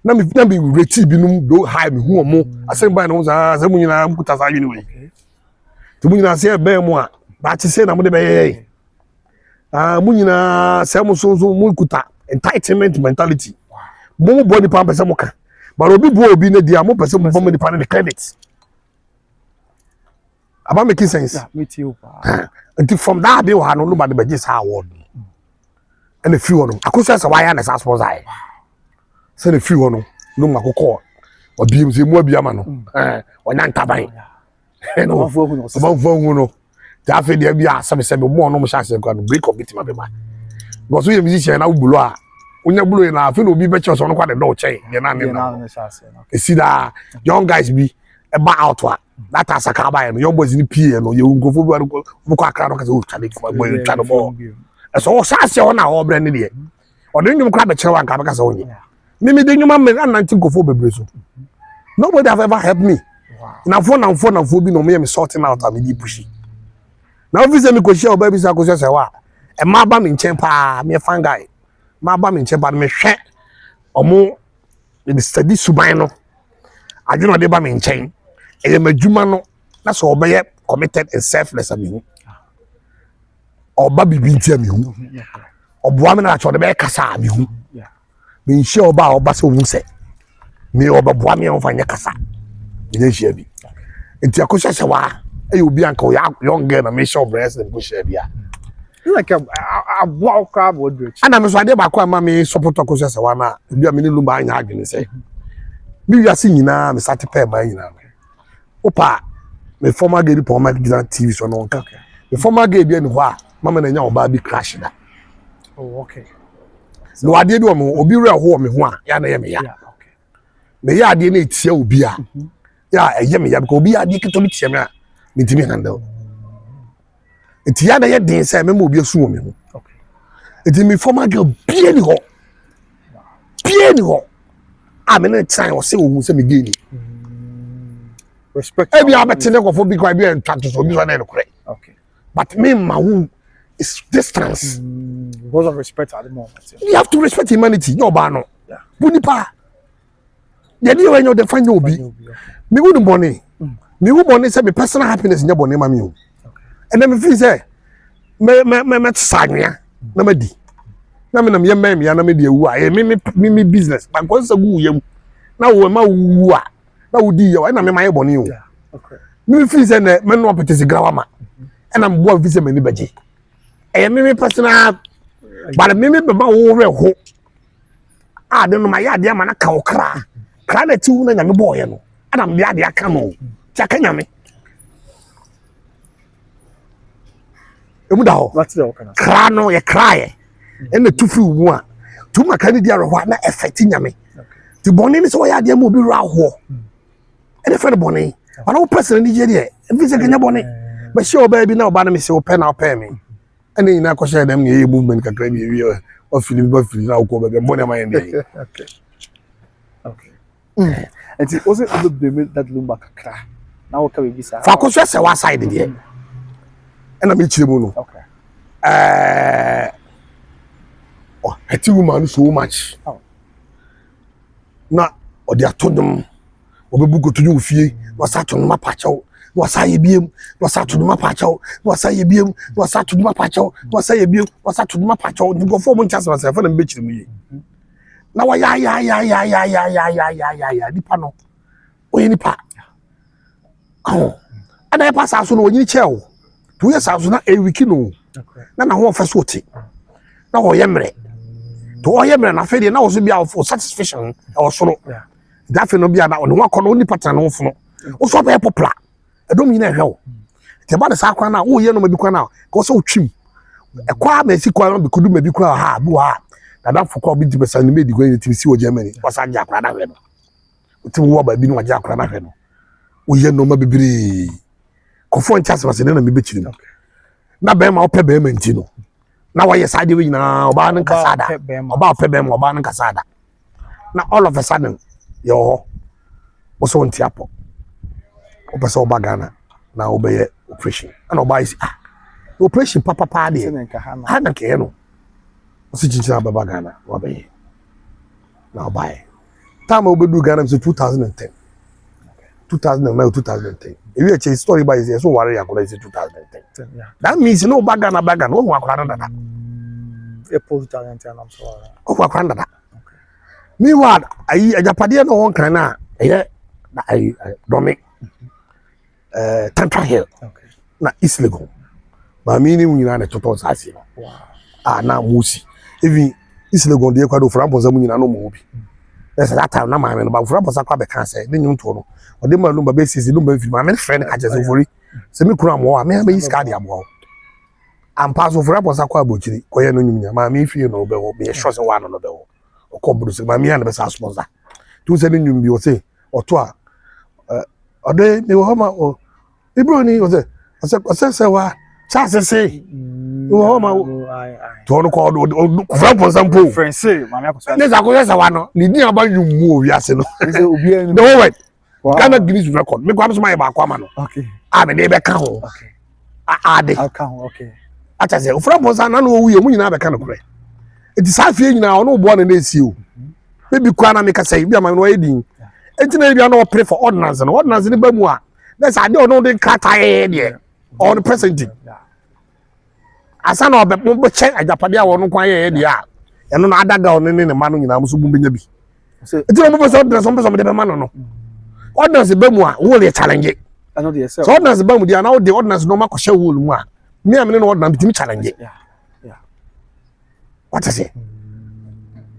Na me reti bi num do high me hu omo. Asem ba no sa asem nyina mkuta sa yini we. Ti mu nyina say be mo a ba ti say na mo de be ye. Mu nyina say mo so mu kuta entitlement mentality. Mo body pam pese mo ka. But obi bo obi na dia mo pese mo mo nipa na credit. Aba making sense. Yeah, me too. Pa. Until from that day we had no nobody be just award. And the few no. Akoso say why na sa sponsor ai. Say the few no makoko. Obi am say mo abi ama no. Onya ntaban. No. Hu no. Ta fe dia bia sebe mo no mo sha se kwa no break up bit ma be ma. Because we musician na bulo a onya bulo na fe no obi be church no kwa de do che. Ye na ne. See that young guys be eba out wa. That as a carbine, young boys in the PA, no, you go for a crowd of challenge for boy, channel ball. So, Sassia on our brand idea. Or then you grab a chair and Cabacas on you. Maybe then you man and nothing go for Bebrizo. Nobody have ever helped me. Now, phone and phobia, no, me sorting out and me pushy. Now, visit me, because your babies are going to say, and my bum in Champa, me a fine guy. My bum in Champa, me share or more in the study subino. I do not ever in chain. E ye madwuma no na so obeye committed and selfless am hu oba bibi ntia me hu oboa me na cho de be kasa me hu me nhie oba se hu se me oba boa me on fanya kasa me nhie bi ntia ko hye wa e obi anka o young girl na me show breast and push bia like a block crab would do. Ana me so ade ba kwa ma me support ko hye wa na obi a me ni lumba anya adwene se me wiase nyina me sate pa ba nyina Opa, me former girl po ma giza TV so no nka. Me former girl bi ani ho a mama na nya oba bi crash da. Oh, okay. No ade bi o me obi re ho me ho a ya na ye me ya. Yeah, okay. Me ya ade na etia obi a. Ya eye me ya because obi ade keto bi tie me a me timi handle. Etia na ye den say me mo obi asu wo me ho. Okay. Eti me former girl bi ani ho. Bi ani ho. A me na try o say wo say me gani. Respect. Every abetene go for big kwa bi en twato so bi so na no kore. Okay. But me ma who is distance. Because of respect at the moment. You have to respect humanity. No ba no. Yeah. Bunipa. Ye dey when you define you obi. Me who the money. Me who money say me personal happiness in your money ma me o. Okay. And then me feel say me tsanya na me di. Na me na me me na me di ewu a me business. But go say gu yam. Na wo ma wu a. Na wo di yo na me my boni o. Yeah. Okay. Me feel say na me no petisi grawa ma. And I'm boy visa me ni baji. E me personal but me be ma wo re ho. Ah de no ma ya de ma na ka okra. Kra na ti wu na nya me boy no. Ana me ya de aka no. Ti aka nya me. Emu da ho. What's the okay? Kra no ye kra ye. E na tufi wu a. Tu ma ka ni dia ro ho na effect nya me. Ti boni ni so ya de ma obi ra ho. E de fe boni. Ana wo person ni je de. E fi se kenya boni. But sure baby now ba na me say o pen now pay me. And then na ko share dem ye movement kakra bi wi o feel na ko be mo na ma yen dey. Okay. Okay. And it wasn't able to that lumba kakra. Now what can we say? Fa ko so say wa side dey. And am chire mu no. Okay. Oh, hati woman so much. Oh. Na o dey atodum. Obebu ko tunyu fie, wasa to no ma pachaw. Wasa yebiem, wasa to no ma pachaw. Wasa yebiem, wasa to no ma pachaw. Wasa yebiem, wasa to no ma pachaw. Ni go for mo chance wasa fa na mbechire mu yi. Na wa ya nipa no. Oye nipa. Oh. Ana e pass aso no onyi che o. Tu ye saso na e wiki no. Okay. Na ho fa so ti. Na ho ye mre. To ho ye mre na fe de na wo so bia for satisfaction e wo so no. Yeah. That no bia na no akọ no ni pattern no fo no. Wo so be popular. Edom yi na hwe o. Te ba de sa kwa na wo ye no ma bi kwa na ko so twim. E kwa ma si kwa no bi kudu ma bi kwa ha bu ha. Na da fo kwa bi di besa ni me di go ni ti si wo Germany. Wasa ja kwa na hwe no. Uti wo ba bi no ja kwa na hwe no. Wo ye no ma bibiri. Ko fo nchase wase na me be chiri no. Na be ma ope be ma nti no. Na wa ye sade we nyina oba nan kasada. Oba ope be ma oba nan kasada. Na all of a sudden yo wo so nti apo. opese oba Ghana na obeye operation and oba is operation papa de ha na ke no osi chichira baba Ghana obeye na oba time obedu Ghana so 2010 2009 2010 if you check story by is so worry akola is 2010 that means no oba Ghana no akola na that a post talent and I'm sorry o akola na meanwhile ayi ajapade no won kan na ayi Dominic Tantra Hill na East Legon ma mi ni nyina na toto sase na musi even East Legon de kwado Framposa mu nyina no mo bi that's that time na ma me no ba Framposa kwa be kan say de nyum to no o de ma lumba be sisi lumba fi ma me friend ka je so fori se mi kura mo me ma iska de abo am pass of Framposa kwa bochiri koye no nyum nya ma mi fi no be wo be sure se wa no be wo o ko bru se ma mi na be sa sponsor tu se ni nyum bi o se o to a ode me wo ma o ibro ni o se wa cha se se wo ma to no ko Framposa mpo friends ma me akoso ne za ko se wa no ni din aba nyum mu o wi ase no obi en the whole Ghana Guinness record me kwa so ma ba kwa ma no okay me de be ka ho okay de account okay acha se Framposa na no wu ye mu nyina be ka no kure enti sa fie nyina ono bo na esi o maybe kwa na me ka say bia ma no edin enti na bia no pray for ordinance ni ba mu a na sa de ono de krata ye de on presenting asa na obe mo che ajapade a wono kwan ye de a eno na adaga ono ne ma no nyina muso bu benya bi enti no mo be so ordinance mo de be ma no ordinance ba mu a wo le challenge I know the yourself so ordinance ba mu dia na wo de ordinance no ma ko hye wo mu a me am ne no ordinance bitimi challenge what I say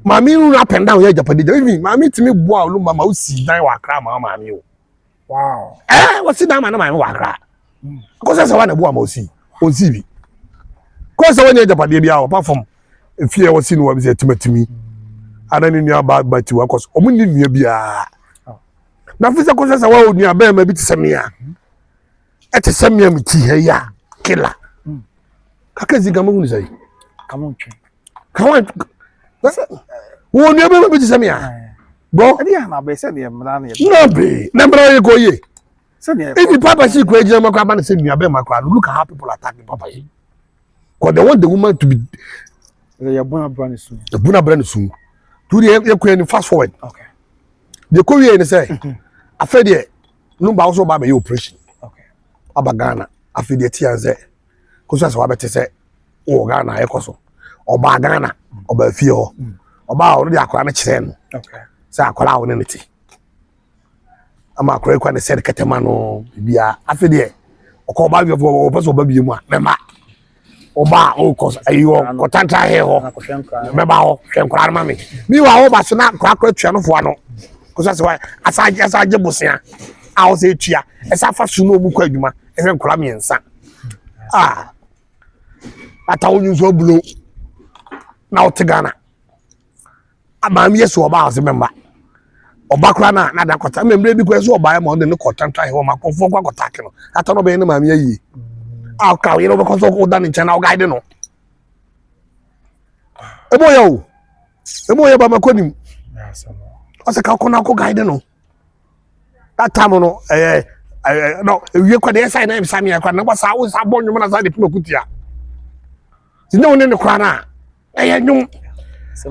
mami nu up and down here Japade even mami timi boa olumba ma usi dan wa kra ma mami o wow what's that man ma wa kra ko se wa na boa ma usi on CV ko se woni Japade bia apart from efie wo si no wa bi se timatimi anani nua ba ti wa ko so omu ni nua bia na fi se ko se wa nua ba ma bi ti semia ete semia mi ti he ya killer kakazi gamu ni sai come on train wo ni ebe be ti semia bro e dia na be se dia mra na no be na bro ye ko ye se dia if papa she ko ejina makwa ba na se nua be makwa look at how people attack the papa she because they want the woman to be ya bona brand soon the buna brand soon to the ye ko fast forward okay the ko ye ni say afa de number also ba be operation okay aba Ghana afa de ti anze ko so wa be te say o Ghana e ko so oba Ghana oba fie ho oba o de akora na kire no okay sa akora wo ne ti ama akora kwa ne said ketema no bia afa de oba bi o person oba bi mu a mema oba o ko ayo ko Tantra Hill ho meba ho hwenkora ma me bi wa o ba so na akora tua no fo ano ko so se wa asaje bosia a o se tua esa fa su no mu kwa adwuma hwenkora miensa ata wonyu so bulo na o te Ghana amami yeso oba ase memba oba kra na da kota membre bi ko so oba ya ma on ne ko Tantra Hill ma ko fo kwa kota ke no ata no be ne mami ayi ka we no be ko so ko da ni chana o guide no ebo ya ba makonim o se ka ko na ko guide no that time no no we kwa de sai na msami ya kwa na sa wo sa bonyo na sa de pima kutia tinye woni ne kwa na nyum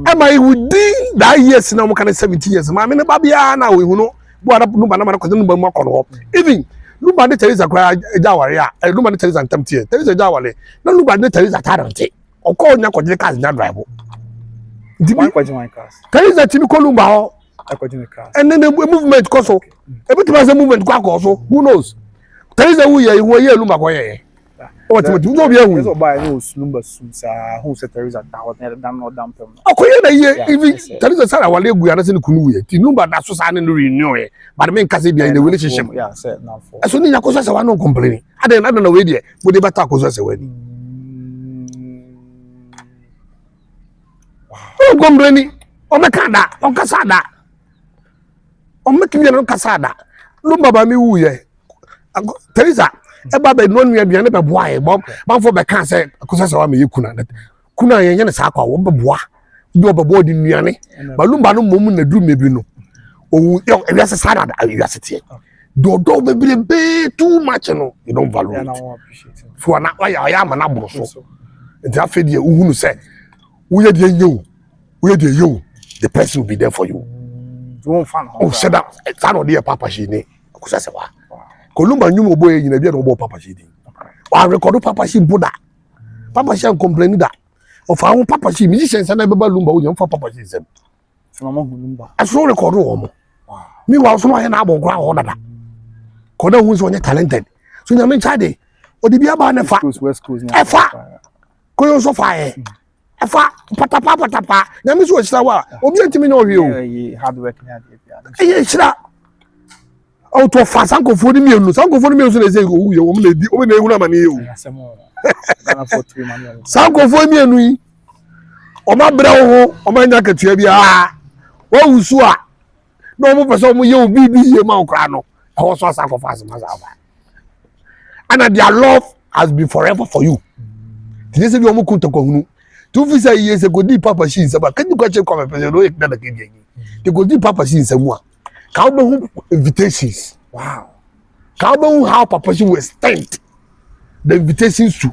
am I within that years now, 70 years. Mammy, Babia now we know what up Lumba Namaka, even Lumba Teresa cry a Jawaria, a Lumba Teresa and Tempty. There is a Jawale, no Lumba Teresa Tarante, or call Nako de Cas that driver. Teresa Timicolumba, and then the movement Coso, everything was a movement also, who knows? Teresa, we are Lumba. What do you do? So by those numbers, who said there is a tower near the dam or dump them. Okay, even there is a son of a leg we are in Kunu, Tinumba, that's so and renew it, but I mean, Cassibia in the relationship. Yeah, said now for as soon as I was one complaining. I don't know where they would ever talk us away. Oh, complaining, oh, Macada, oh, Casada, oh, making me no Casada. Lumba by me, woo ye. Teresa. Eba be no nua biane be boa e bom manfo be kan se akosa se wa me yekuna kuna ye ne sa akwa wo be boa bi obebo di nuane balumba no mom na duru mebi no o yo ewiase sada ewiase tie do bebrebe too much no you don't value Yeah, it I won't appreciate it. for na why am na bro so nti afi de uhunu say we de you we de you the person will be there for you You won't find oh said that no dey papa she ni ko say wa Kolumba nyumo boy nyina bia no bo papa she din wa record papa she boda papa she complain that of our papa she musicians na beba lumba wo nyamfa papa she sem so mama hulumba aso record wo mo mi wa so na abo kra ho dada ko da hu so onye talented so nyame chade odi bia ba na fa West Coast efa ko yo so fa e efa patapa nyame so chira wa obi antimi na ohwe o hard work na e chira o to fa sankofo ni mienu so na say go ye wo na di o na ehunu amane ye o sankofo mienu yi o ma bra wo o ma nya katua bia wa wusu a no mo pese o mo ye obi ye ma okra no e wo so sankofo asema za ba and their love has been forever for you did say bi o mo kunta ko hunu tu fi say ye se go di papa shi nsa ba kan ko che ko me pese no e na ke di yi te go di papa shi nsa mu a ka o be hu invitations wow ka o be hu how papa shi will stand the invitations to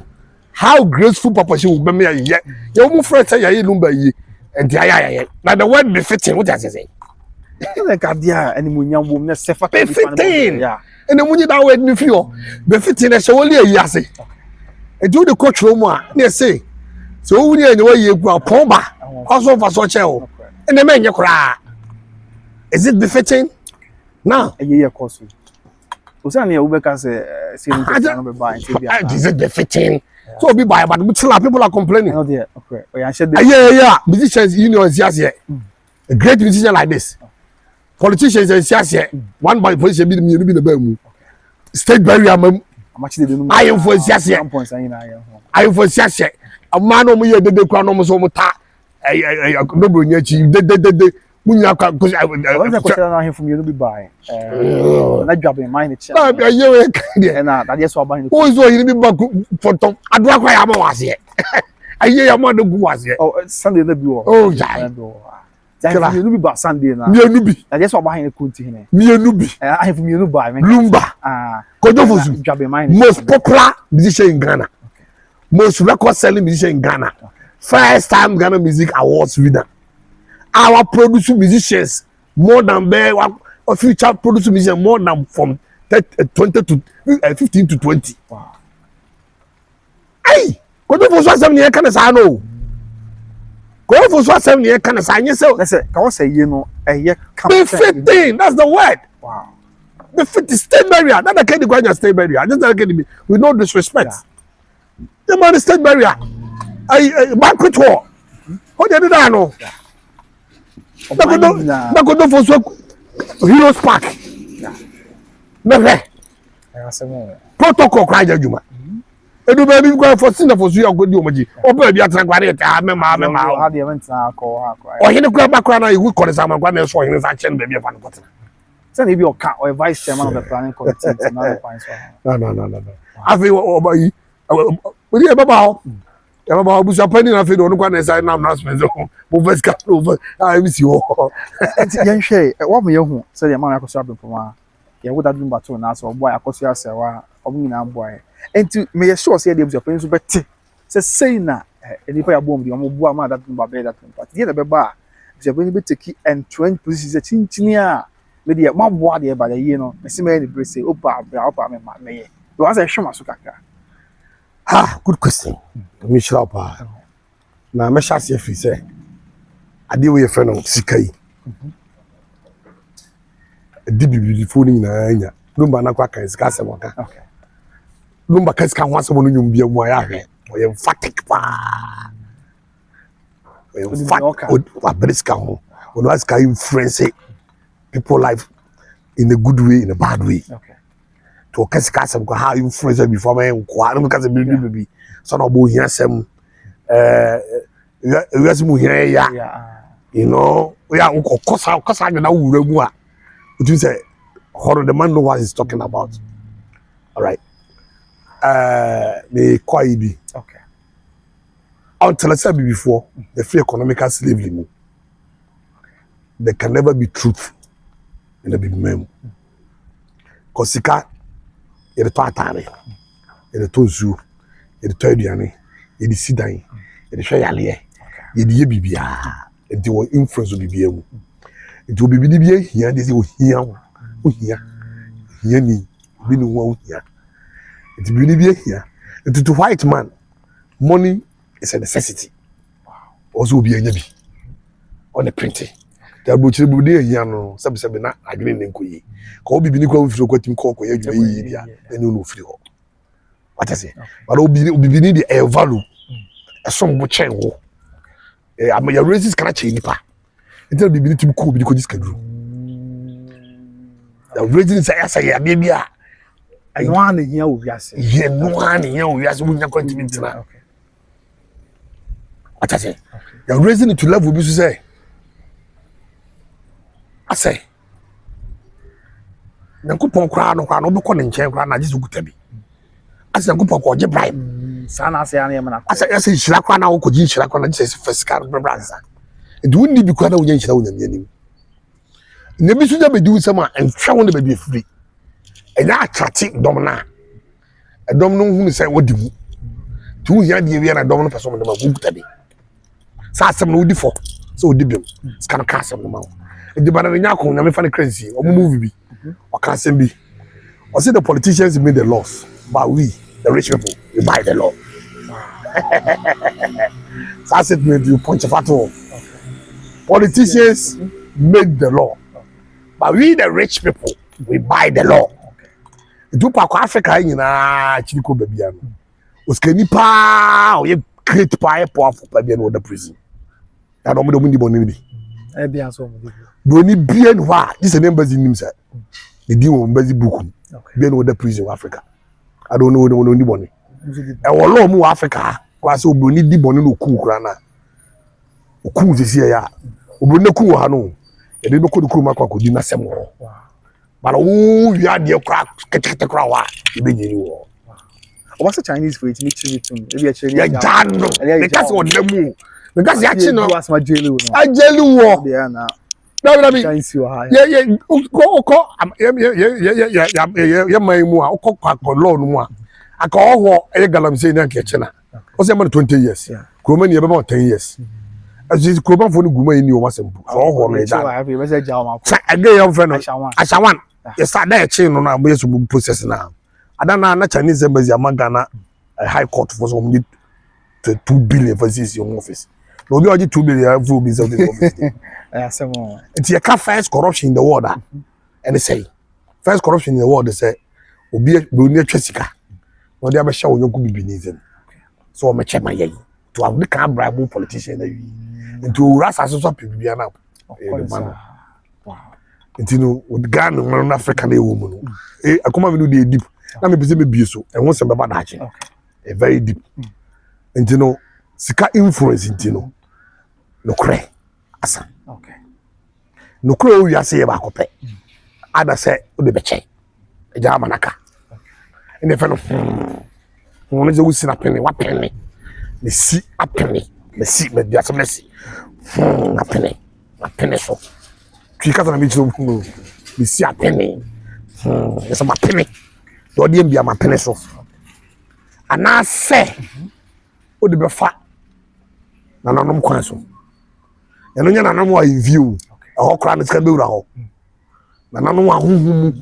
how graceful papa she will be me ye you mo friend say ye lumba ye and ya na the word befitting what does it say like adia animunyam bom na sefa befitting yeah and munyi that word ni fio befitting na so only ayi ase e do the coach room a na say so wuni enye wa ye ku apon ba also for so che o and me enye kura is it befitting now ye course Osan ya ubeka say no be buy is it befitting so be buy but people are complaining no there okay o ya share yeah musicians unions yes here a great musician like this politicians yes here one by politician be me be na ba mu state barrier mam I am for yes here I am for yes here a man no mo ye dede kwa no mo so mo ta no bro nya chi de munya kwa ko na him from you no be buy na drop in mind it na be ye we kan de na that yes what buy o so you be back for top ado akwa ya ma wase aye ya ma de gu wase oh Sunday na bi wo oh jai you no be buy Sunday na me anu bi that yes what buy in kunti hine me anu bi I from you no buy lumba kojo fosu drop in mind most popular musician in Ghana most record selling musician in Ghana first time Ghana Music Awards winner our producing musicians more than a future producing musicians more than from 20 to 15 to 20. Wow. Hey, go to for some near can say no. Go for some near can say yes. Let's say can say you know befitting, that's the word. Wow. Befitting state barrier. That I can't go state barrier. I just can't with no disrespect. Yeah. The man state barrier. I banquet hall. What did I know? Na go do for so Heroes Park. Never. Protocol cry juma. Edu baby go for sin for so you go di omaji. Oba bi atra kware ta me ma. How the event na call ha. O hene kura bakura na you call sama kwa na so hene sa chen baby fa no kote. Say maybe your car or vice chairman of the planning committee na the points. No. Afi oba yi. We dey baba ho. Ya baba busa pani na fe do no kwa na say na announcement so mo first ka over I miss you enti yen hwe wa mo yehu say the man akoso abepoma ye woda dum bato na so boy akoso asewa omo nyina boy enti me ye sure say the busa pani so beti say na enipa ya bom di omo bua ma that dum ba be that part ye na be ba busa pani be take and 20 positions chinchini a me de ma boa de ba ye no me se me ni brace opa me ma me ye do asa hwe maso kakra. Ah, good question. Me shira pa. Na me sha se fi se. Ade we fe no sika yi. Di bibi phone ni na anya. Lumba na kwa kan sika se moka. Okay. Lumba kan sika ho asemo no nyum bia mu ya hwe. O ye emphatic pa. O ye emphatic. O briska ho. O no aska influence people life in a good way, in a bad way. Okay. To kasika sem ko how influence before me nko anu ka se bibi so no bo hia sem yes mu hia ya you know yeah kosa na wura mu a you say horror the man know what he's talking about. All right, the kwaibi okay until I said before the free economical slavery there can never be truth in the big memo. Kosika yɛde tɔ atare yɛde tɔ nsuo yɛde tɔ aduane yɛde si dan yɛde hwɛ yaleɛ yɛde yɛ biribiara nti wɔ influence biribiara mu nti wɔ biribi bi ahia de sɛ ohia ni bi ne ho ohia nti biribi bi ahia nti to white man money is a necessity also obi anya bi on the printing da bochire bu de ahia no sɛbsɛb na adwene ne nkoyi ka obi bi ni kwa ofiri kwatim kɔ kɔ yɛ adwuma yi bia na ne no ofiri hɔ what I say but obi bi ni the value ɛsom bo kyɛn wo am your races kana kyɛn nipa nti bi bi ni tim ko bi ko diskaduru the races say ya bia no one here will be ase ye no one here will be ase munya continent na what I say you're raising it to level bi so say I say Yankopon kra no obekɔ ne nkyɛn kra na Jesu kuta bi asa Yankopon kɔ gye bribe sana ase ya na yɛmana asa nhyira kra na wokɔ gye nhyira kra na Jesus first car branza nti wonni bi kra na wonya nhyira wonya anim na bi so ja bedi wusɛm a ɛntwa wo na baabi afiri ɛnya atrate dɔm na ɛdɔm no hu sɛ wodi mu tu hu ya de wi na dɔm no pɛso mo de ma kuta bi sa asɛm no wodi fo sɛ wodi bim ska no ka asɛm no ma wo nti bana nya akɔ na me fa ne crazy o movie bi o ka asɛm bi o say the politicians made the laws but we the rich people we buy the law sa statement you punch fato politicians made the law but we the rich people we buy the law do pa ko Africa nyina chiriko babia no oskani pa o ye great pa e powerful pa bia no the prison na do mo ndi boni bi e bia so mo di boni bia no ha this name bazi nim say the di wo bazi book bia no the prison in Africa I don't know no ndi boni e wo law mu Africa kwa say oboni di boni no ku kura na oku sisi ya oboni na ku ha no e de no ko ku ma kwa ko di na sem wo but we are the crack kete wa be nyini wo what's the Chinese for it me chiri tum e bi a chiri ya jano the gas on them mu the gas ya chi no was my jelu no ajeli wo there na na bi Chinese wo ha ye ko ye mai mu a ko law no mu a aka oho e galamsey na ke chi na o say man 20 years kroma ni e be ma 10 years as kroma fo ni guma ni o masempu so oho no e da I be say jaw ma sa again your friend Ashawan yes that chi no na bo yesu process na adana na Chinese embassy amagana high court for some need 2 billion for this your office no be oji 2 billion for be something office asemo it's a first corruption in the world and they say first corruption in the world they say obi oni atwasika no dey abesha onyoku bibinizem so o meche maye to have the can bribe politician na wi into ras aso bibia na wow into no with Ghana man Africa na ewo mu no akoma me no dey deep na me pese me bie so ehun se beba daache a very deep into no sika influence into no kre asa okay no kre o wi ase ye ba kope ada se o de beche eja manaka ene fe no won ze wusi na pene wa pene me si apene me si me dia some si apene so twi ka na me chiro no me si apene esa ma pene do de mbia ma pene so ana se o de be fa na nanom kwan so eno nya nanom wa view ho kra na ska be wura ho na nanom wa huhumu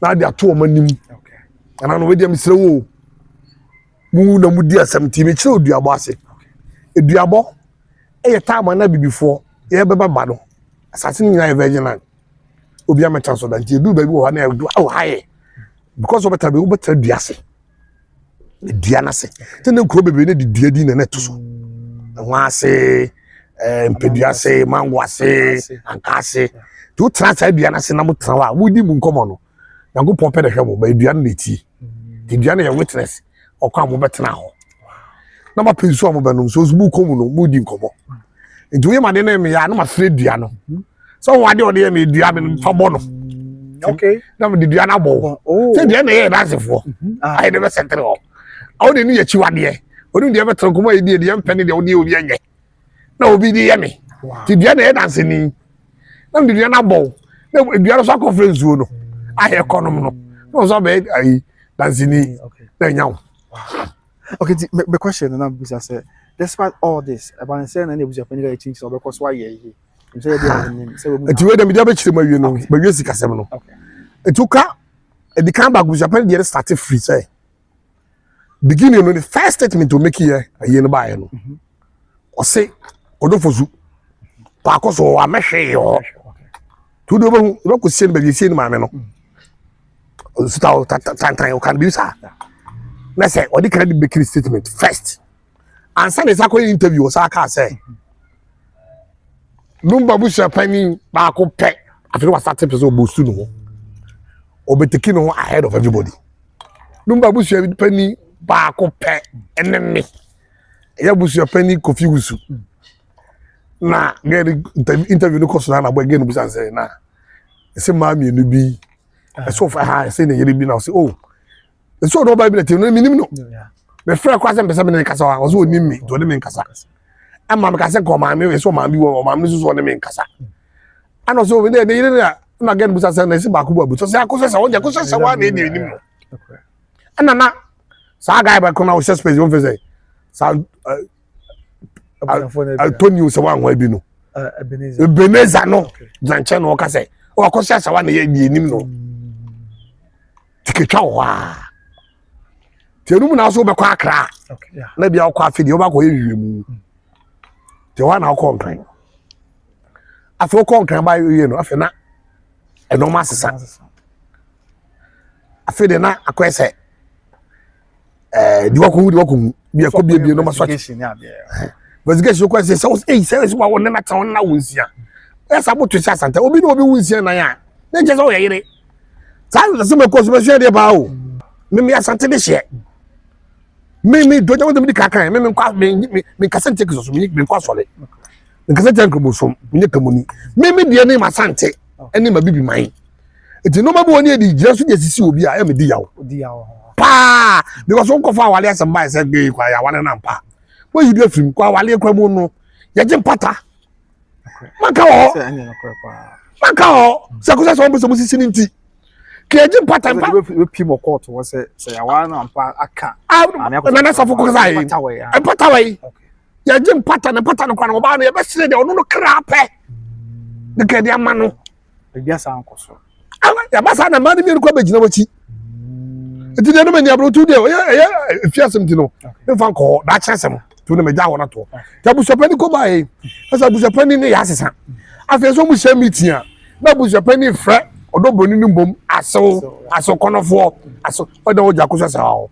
na de ato o manim ana no we de misre wo mu na mu di asam ti me kire oduabo ase eduabo e ta ma na bibifo e be baba no asase ni na virginal obi ameta so da nti edu ba bi wo na edu awo haye because of better be wo better duase duana se tene kuro bebe ne di na to so ho ase mpeduase mangwase ankase to transfer duana se na mo tra wa wo di mu nkomo no Yankopon pe de hwe mo ba duana na ti di duana ya witness okwa mo betena ho na ma pensu mo benum so zubu komu no mo di nkomo nti we ma de na me ya na ma fre dua no so wa de ode me dua me fa bo no okay na me dua na bo se dua na ye dasefo ai de be sentre ho awu de ni ya chi wade onu de be tro komo ye de mpene de ode obi anye na obi di ye me ti dua na ye dance ni na me dua na bo na dua so conference wo no I economy no. No so be I dancing Okay. na nya. Okay, the question na busa say despite all this, about saying any busa penny ga change so because why here. You say dey say we. Eti we dem dey abechire ma wie no, ma wie sikasem no. Okay. Etuka e di kan ba busa penny dey start free say. Beginning no the first statement to make here aye no ba no. O say odofosu pa ko so wa mehwe yo. Tu do ba ko sien ba bi sien ma me no. Style tan you can be sir. Let's say what the credit bakery statement first. And send a second interview was I can say. Number busha penny back up pay. I feel was starting to boost no. Or be taking on ahead of everybody. Number busha penny back up pay and then me. Ya busha penny confuse. Na get interview no cost na again busha say na. Say mommy no be. So for her say na yiri bi now say oh. So no Bible te no minim no. Yeah. Me frɛ kwasɛ mpɛsɛ me nkasa wa ɔso oni mi to ne me nkasa ama me kasa ko maame we so maame wo maame so ne me nkasa ana so we ne yire na gen busa sɛ na si ba ko bu abu so sɛ akosɛ sɛ wonja kosɛ sɛ wa na eni enim no Okay. ana na sa guy ba ko na o sɛ space won fɛ sɛ sa Antonio sɛ wa anwa bi no Ebenezer no zanche no ka sɛ o akosɛ sɛ wa na eni enim no tiketwa wa Tienu na so be kwa akra. Okay. Yeah. Na bia kwa afidi o ba ko yewemu. Te wa na ko nkran. Afo ko nkran ba yeye no afi na e no ma sesa. Afidi na akwese di wako bia ko bia no ma so. Investigation ko say so say so wa na ta na wonsia. E sa boto sia santa obi na obi wonsia na ya. Na je so yeyere. Sa se me ko so be hwe de ba o. Me asante de hye. Me do jawo de kakan me kwa me kasante kiso me kwa sole me kasante nkomo so me kamuni me de ne masante ene ma bibi man eti no mabo oni edi gira so de sisi obi a e me di yawo pa because won kofa awale asem ba se gbe kwa ya wale na mpa wo yi do film kwa awale kwa mu no ye je mpata maka ho se ko se so mbo so sisi ni nti keji mpata mpa we pimo court was say ya wa na mpa aka na na safo ko sai mpata wai ya je mpata na mpata no kwa no ba no ye be sire de ono no kra pe de ke de ama no bia sa ankoso ya ba sa na ma ni mi ko be gina wachi enti de no me ni abro tu de ya fiasem ti no e fa ko da chesem tu ne me ja wo na to ya bu sopani ko ba e asa bu sopani ni ya sesa afi so mu sha meeting a na bu sopani fra odobroni ni mbom aso konofo aso oda wo jakoso sa o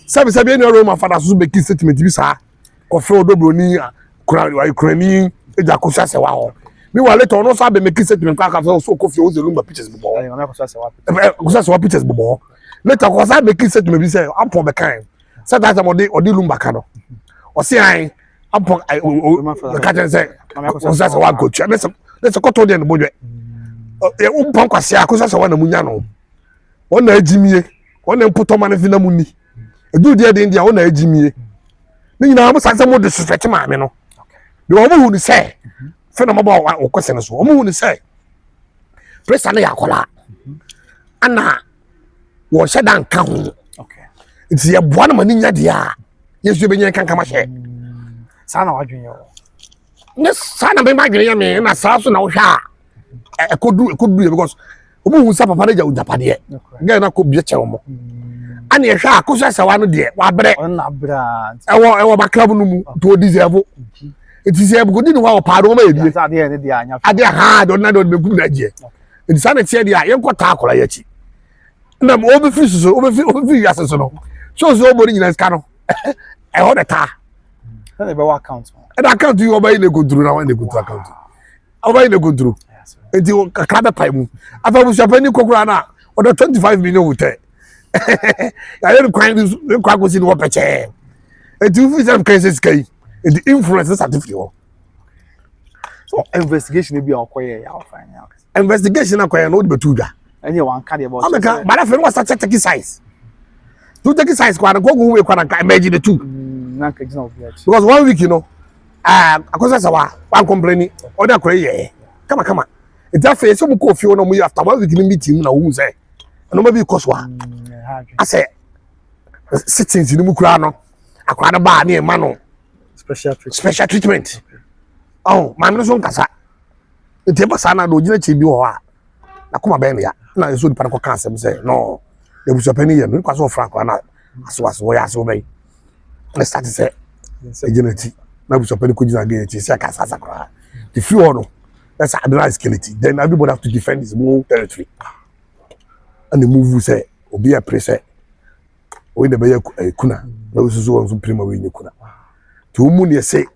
sabi ni Roma father so be key statement bi sa ko fro odobroni kurani jakoso sa wa o mi wa later no sa be make statement ka so ko fi o zelumba pictures bo ko sa pictures bo later ko sa be key statement bi say ampon be kan sa that odi lumba ka no o si an ampon ka ten say ko sa wa go twa let's ko to de no bodwe e umpon kwase akoso se wana munya no wona agimie wona mputo ma ne fi na munni edu de de ndia wona agimie ni nyina mo sanse mo disrespect ma me no de wo hu ni se fe na mo ba o kwese ne so wo hu ni se presa na yakola ana wo shedan ka ho okay nti ye boa na mani nya de a yesu be nya kan kama hye sa na wadwen yo ne sa na be ma dwen ya me na sa so na wo hwa e could do because omo hu sa papa na ja ujapade ga na ko bie chewo mo ani e hwa akoso asawa no de wa bre na bra ewo ba club no mu to deserve it is able go di no wa paado ma ebie ade ne dia anya ade ha do na do be kum na je it is an tie dia yen ko ta akola ya chi na mo be free so obe free ya so no so obo ni nyina ska no e ho de ta na be wa account e da account you oba ile go through na wa ile go through account oba ile go through enti ka be pai mu afa bu shapani kokura na odo 25 million hotel ya le kwa go si no peche enti u fi some cases kai the influence certificate so investigation be akoye ya fine investigation akoye no be tuga any one card about ameka but if no was such a size to take size kwa go we kwa na imagine the two na ka gina obi achi because 1 week you know akosa sawa one complaining order akoye kama it that face some ko fi no mu after 1 week ni meeting na wo say no ma bi koswa ase sittings ni mu kura no akwa na ba na e ma no special treatment oh ma no so nkasa nti ba sa na do gina che bi ho a na kuma ba ya na eso di pa ko kan asem say no the bushapani ye no kwa so frank na aso ya so be na start say gina ti na bushapani ko gina ga ti say kasa sakra the free one that's advanced skeleton then everybody have to defend his own territory and the move say obi a pressure we the be kuna na usuzu won so prima we kuna to mu ne say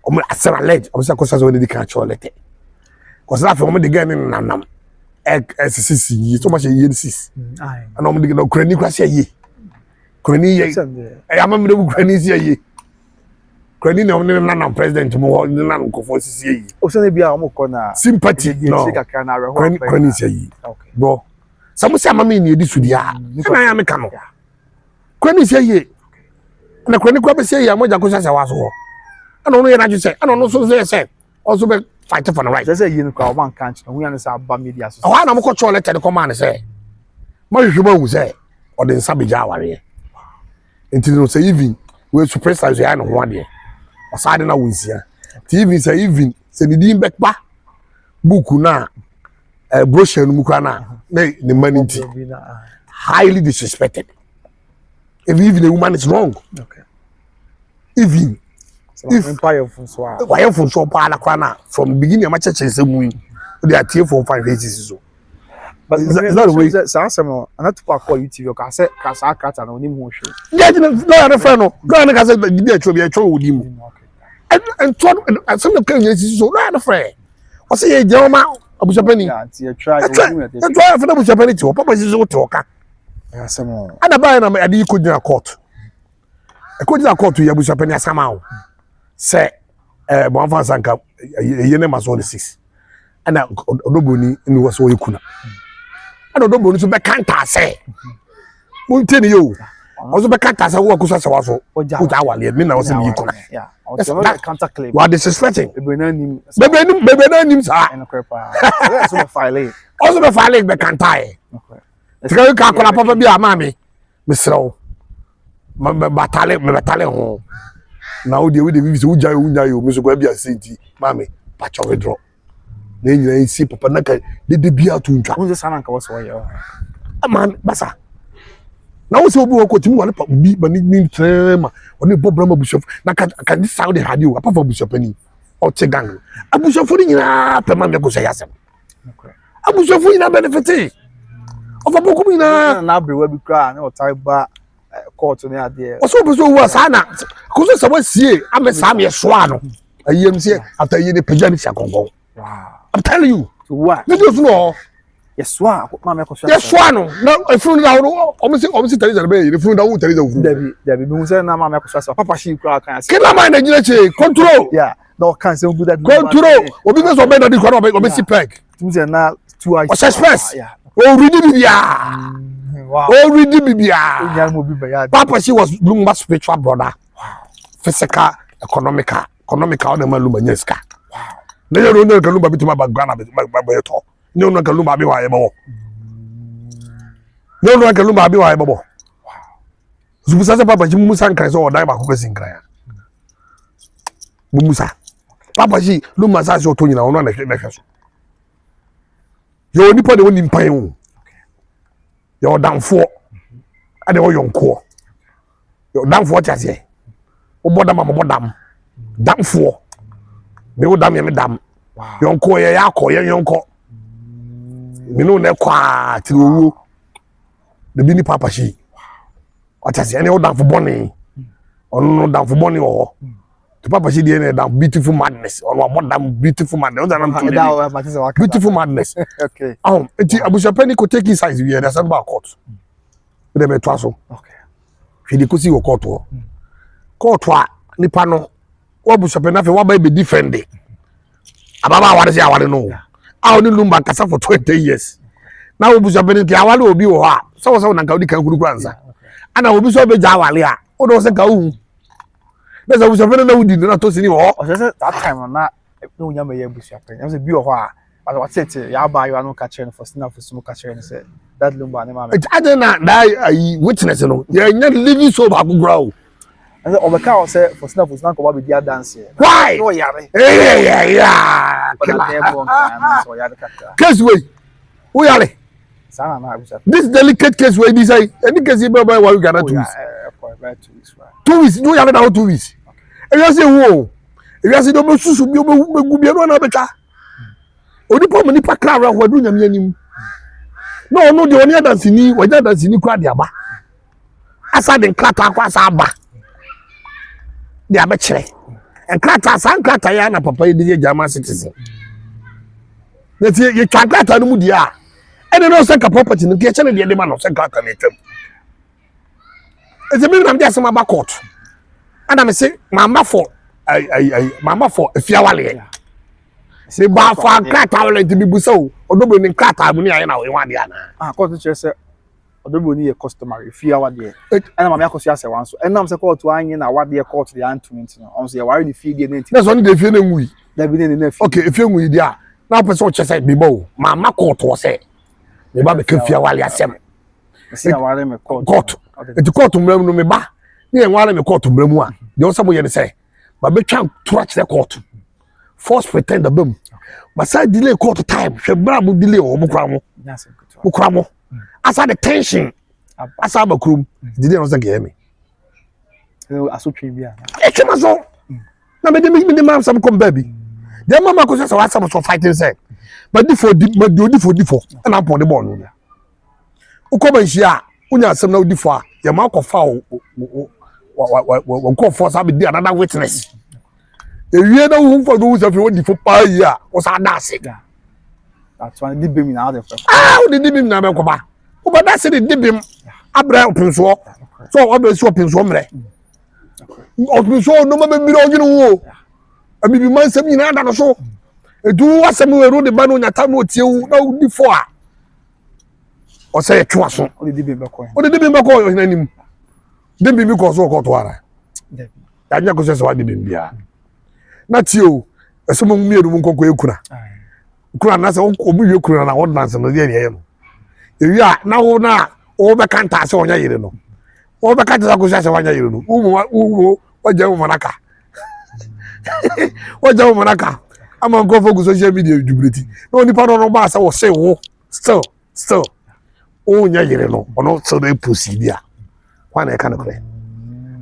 o mo asera ledge o say kosa so we dey kan cholete kosa afi o mo dey gan nanam SCC yi so much ye 6 and o mo dey no krani kwase ye krani ye e ama me dey krani si ye krani na o ne nanam president mo nanam ko for sisi ye o se ne bia o mo ko na sympathy no krani si ye bro some say ama me ni edi sudia na ya me ka no krani si ye na krani kwa be si ye mo ja ko sasa wa so ana no ye na ju say ana no so say also be fight for the right. Say you know one can't no we understand about media so. Oh na mo ko chole te the command say. Ma hwehwe hu say o de nsa beja aware. Enti no say even we superstar say na ho ade. O sa de na wonsia. TV say even say ni din bekpa book na brochure no mu kra na the manity highly disrespected. If even a woman is wrong. Okay. Even if empire from so why from so pa na kwa na from beginning ma church say mu they are tie for 5 years so but is that the way say some na to call YouTube you can say ka sa kata na onim ho hwe yeah no na friend no go na ka say bi a twa wodi mu and some of can yes so na friend o say ye jama abushapani yeah tie try for abushapani ti o papa si so te o ka yeah some ana ba na ade ko gina court e ko gina court ya abushapani asama o say bon fa sanka yene maso the 6 ana odoboni ni waso yekuna ana odoboni so be kanta say mo nteni yo o so be kanta say wo kusa sawaso o ja wale mi na waso yekuna yeah o so be kanta claim what disrespecting bebe na nim sa eno krepa so be file o so be file be kanta e tika ka kola papa bi ama me mesrew me batale ho na o de we be so uja yo me so kwa bia senti mami pacho withdraw na nyina nsi papa na ka de bia to ntwa won se sana nka wo so ye man basa na wo se obi wo ko timu wale pa bi ba ni trema oni bobrama bushop na ka di sound hadi o papa bushop ni o te gang abushop ni nyina pa mami ko se yasem abushop ni na benefit o fa boku mi na abrewa bi kra na o tai ba court ni ade o so be so wo sana ko so sawa sie ame sa me so ano ayem sie after ye de pejani shakongo wow I'm telling you so what you do no yes wa ma me ko so yes no na efunu da wo o me si tari da be ye efunu da wo tari da wo David me say na ma me ko so papa shi kra kan say kila man na gina che control yeah no can say good that control obi me so be na di kwa o be si peg tu say na two eye o suspect yeah o ready bibia wow o ready bibia nya mo bi ba ya papa she was Lumumba's spiritual brother wow physical economical na Lumumba nyeska wow na ye ro na Lumumba bitima bagana ba to ne no ka Lumumba bi wa ye bo ne no ka Lumumba bi wa ye bo wow zubusa se papa ji musa nkran so o dai ba ko kwesi nkran musa papa ji Lumumba sa so to nyina ono na hwe so yo nipa de woni mpan o yo danfo ade wo yonko yo danfo tiase o bodam am bodam danfo me wo dam ye me dam yonko ye yakọ ye yonko me no na kwa ti owo de bi ni papa shi o tiase ene wo danfo boni ono danfo boni o to papa shi de ene dan beautiful madness ono bodam beautiful madness beautiful madness okay enti abushapani ko take size we na san ba court de me to aso okay hwe de kosi wo court o court a nipa no wo abushapani afi wa ba be defend ababa aware se aware no a oni Lumumba kasa for 20 years na wo abushapani ki awale obi wo ha so na nka odi kan kuru ansa ana obi so be ja awale a o do se ka hu na so abushapani na wudi na to sini wo o se that time na no nya me ye abushapani am se bi wo ha but what say ya ba you anu ka chere for sina for sumo ka chere say that lumba ne ma me. I don't know that witness no. You not living so back grow. And obeka o say for snap ko ba be dia dance here. Why? No yare. Yeah. Case way. Who are they? This delicate case where this I any case you buy what you gonna do? 2 weeks. No yare now 2 weeks. If you say who? If you say do susu bi gu bi no na beta. Odi po mani pa kra ra do nyame anim. No the only dance ni, we dance ni kwa dia ba. Asa den klata kwa asa ba. Dia be kire. En klata san klata ya na papa yi de German citizen. Na tie ye twa klata no mu dia. And no say ka property no ke chene de ma no say klata na twam. Eze me na me asema ba court. Ana me say mama for efiawale. Se ba for klata wala nti bibusa o. Odobo ni klata mu ni aye na we wan dia na. Court che say odobo ni ye customary efiawale. Ana mama akoso ase wan so. Enam say court anye na wade court de antment no. On say ya ware ni fie de na nti. Na so ni de fie na ngui. Da bi ne na fie. Okay, if you ngui dia. Na person che say bibo. Mama court wo say. Me ba be ka fiawale asem. Se na ware me court. Court. Eti court mram no me ba. Ni en ware me court mram a. De o samo ye ne say. Ba be twa tura che court. Force pretend abam. But say delay court time. Hwe bra bu delay o mo kra mo. Mo kra mo. Asa the tension. Asa ba krum. Delay no say get me. Asotwe bia. E chema so. Na me de mam sam come baby. The mama ko say what some so fighting say. But di for and am pon the ball no. Uko ban hia, unya asem na odi for a, ye ma ko fa wo ko for sa be di another witness. Ewie na wo for do say fi wo di for pa yi a, wo sa da se. That's one di bem na the first. Ah, wo di bem na be ko ba. Wo ba da se di bem abra opinso. So wo be so opinso mre. Opinso no ma be mi ro ginu wo. Abi bi man sem nyina da no so. Edu asem we ro de ba no nyata no tiewu na wo di for a. O say twa so. O di bem be ko. O di bem be ko yo hinanim. Dem bi mi ko so ko to ara. Ya nya ko so wa di bem bia. Na tio, eso mo mi edu mo nkoko ekura. Kura na se o mu ye kura na ordinance no ye ye no. Ewi a na wo na o be kanta se onya yire no. O be kanta ko se onya yire no. Umu waje mo manaka. Waje mo manaka. Ama go focus social media jubility. No ni pa no ba se wo se wo still o nya yire no. Ono so dey proceed ya. Kwa na e kan kore.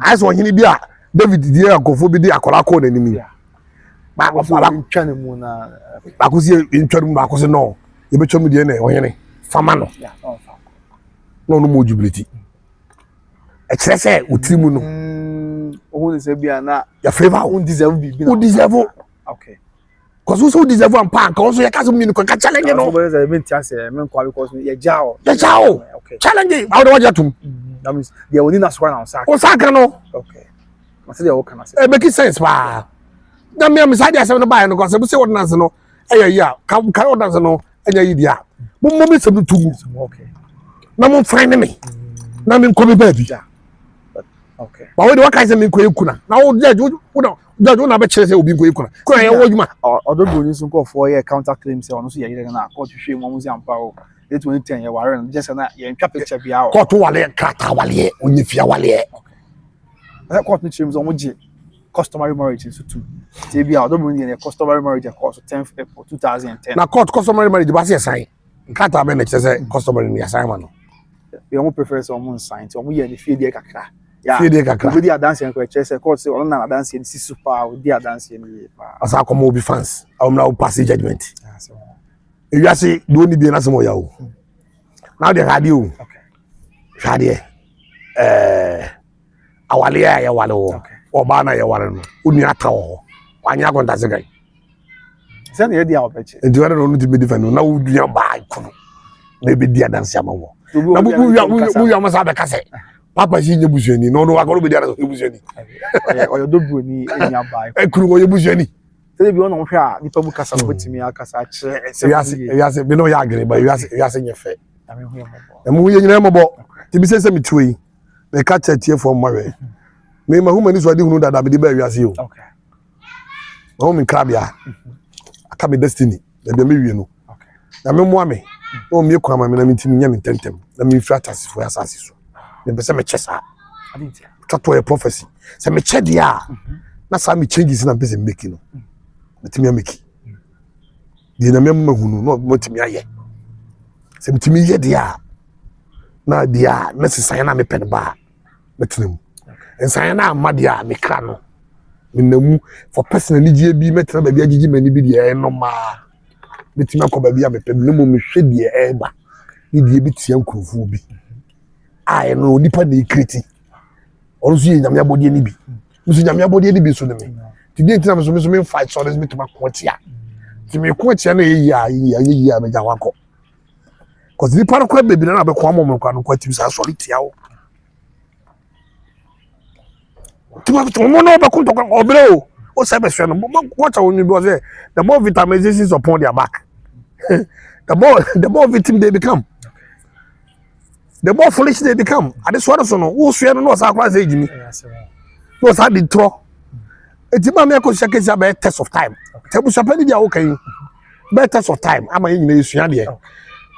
Aso ohini bia David die akofo bi di akola ko na nimi. Ba ko fala ntwane mu na ba ko si ntwane mu ba ko se no. Ye be twam die na ohini fama no. Yeah, no fa. No mo jubility. E kire se otiri mu no. O se bia na ya favor o deserve bi. O deserve. Okay. Cause also deserve am pa ka also ya ka so mi no ka challenge no. So be me tia se me kwa because ye jao. Ya jao. Okay. Challenge. How do waja tum? That means they will need us one outside. O saka no. Okay. I say they all can say. E make sense pa. Na me am side asem no buy no cause say ordinance no. Ya ka ordinance no enya yi dia. Mo me sem no tumu. Okay. Na mo find me. Na me nko be baby. Okay. Ba we de waka say me nko ekuna. Na wo judge wo na be kire say obi nko ekuna. Kuna ye wo djuma. Odogo ni sun ko 4 year counter claim say ono so ye yire na court hwe mo mu ampa o. 2010 ye ware no just na ye ntwa picture bia o. Court wale krata wale onye fia wale. Okay. Court ni chim zo mo je customary marriage so too. Say bia odogo ni customary marriage course 10th April 2010. Na court customary marriage ba say sign. Krata be na kire say customary ni sign man no. Ye mo prefer say omo sign so omo ye ni fie die kakra. Yeah, fie kakra. We dey dance and kwche say court say na dance and sisu pa we dey dance and pa. Asa komo obi fans. Am na pass judgment. Ah so. E wi ase do ni bi na se mo ya o. Now the radio. Okay. Radio. Awale ya wale o. Okay. Oba na ya wale no. Uni ata o. Wanya konta se gai. Se na ye dia obeche. Nti wale no no ti be defend na wo duya ba ikunu. Na be dia dance amawo. Na bu ya masa be kase. Papa si nyebusuani no akoro be dia na nyebusuani. Oyo dobu ni enya ba. Ekuru wo nyebusuani. Se bi ono hwe a nipa bu kasa betimi akasa kire. Yase be no ya agere ba yase nyefe. Ame hu yemo. Emu ye nyina mbo. Ti bi se me tuwe. Me ka chatie for mawe. Me ma hu mani so ade hunu dada be di ba wiase o. Okay. No me krabia. Aka me destiny. De me wie no. Okay. Na me mo ame. o me kwa ma me na mintimi nya mententem na me fira tasifo asase so me be se me chesa tato a prophecy se me che dia na sa me changes na be se make no metimi make di na me mahunu no motimi aye se metimi ye dia na dia na sisan na me pen ba metinam ensan na amadia me kra no menamu for personal nigie bi metra ba bi agigi mani bi dia no ma metimi akoba bi a me pen no me hwe dia eba ni die bi tia nkrofo bi a no nipa na ikriti orusu ye nyame abodie ni bi musu nyame abodie ni bi so ne me ti die ntina me so me fight so me tuma kotia ti me kotia na ye ya me ja wako cause nipa no kwa bebi na be kwa mo kwa no kwa ti sa so tia wo ti ma to mo no be kunto kwa obre o se be hwe no what I want to say the more vitamins is upon their back the more victim they become the more foolish they become. At this one, so no, who swear no was across age me. Was had the tro. It's a man who shakes a better test of time. Tell me, Sapani, okay, better test of time. I'm a English here.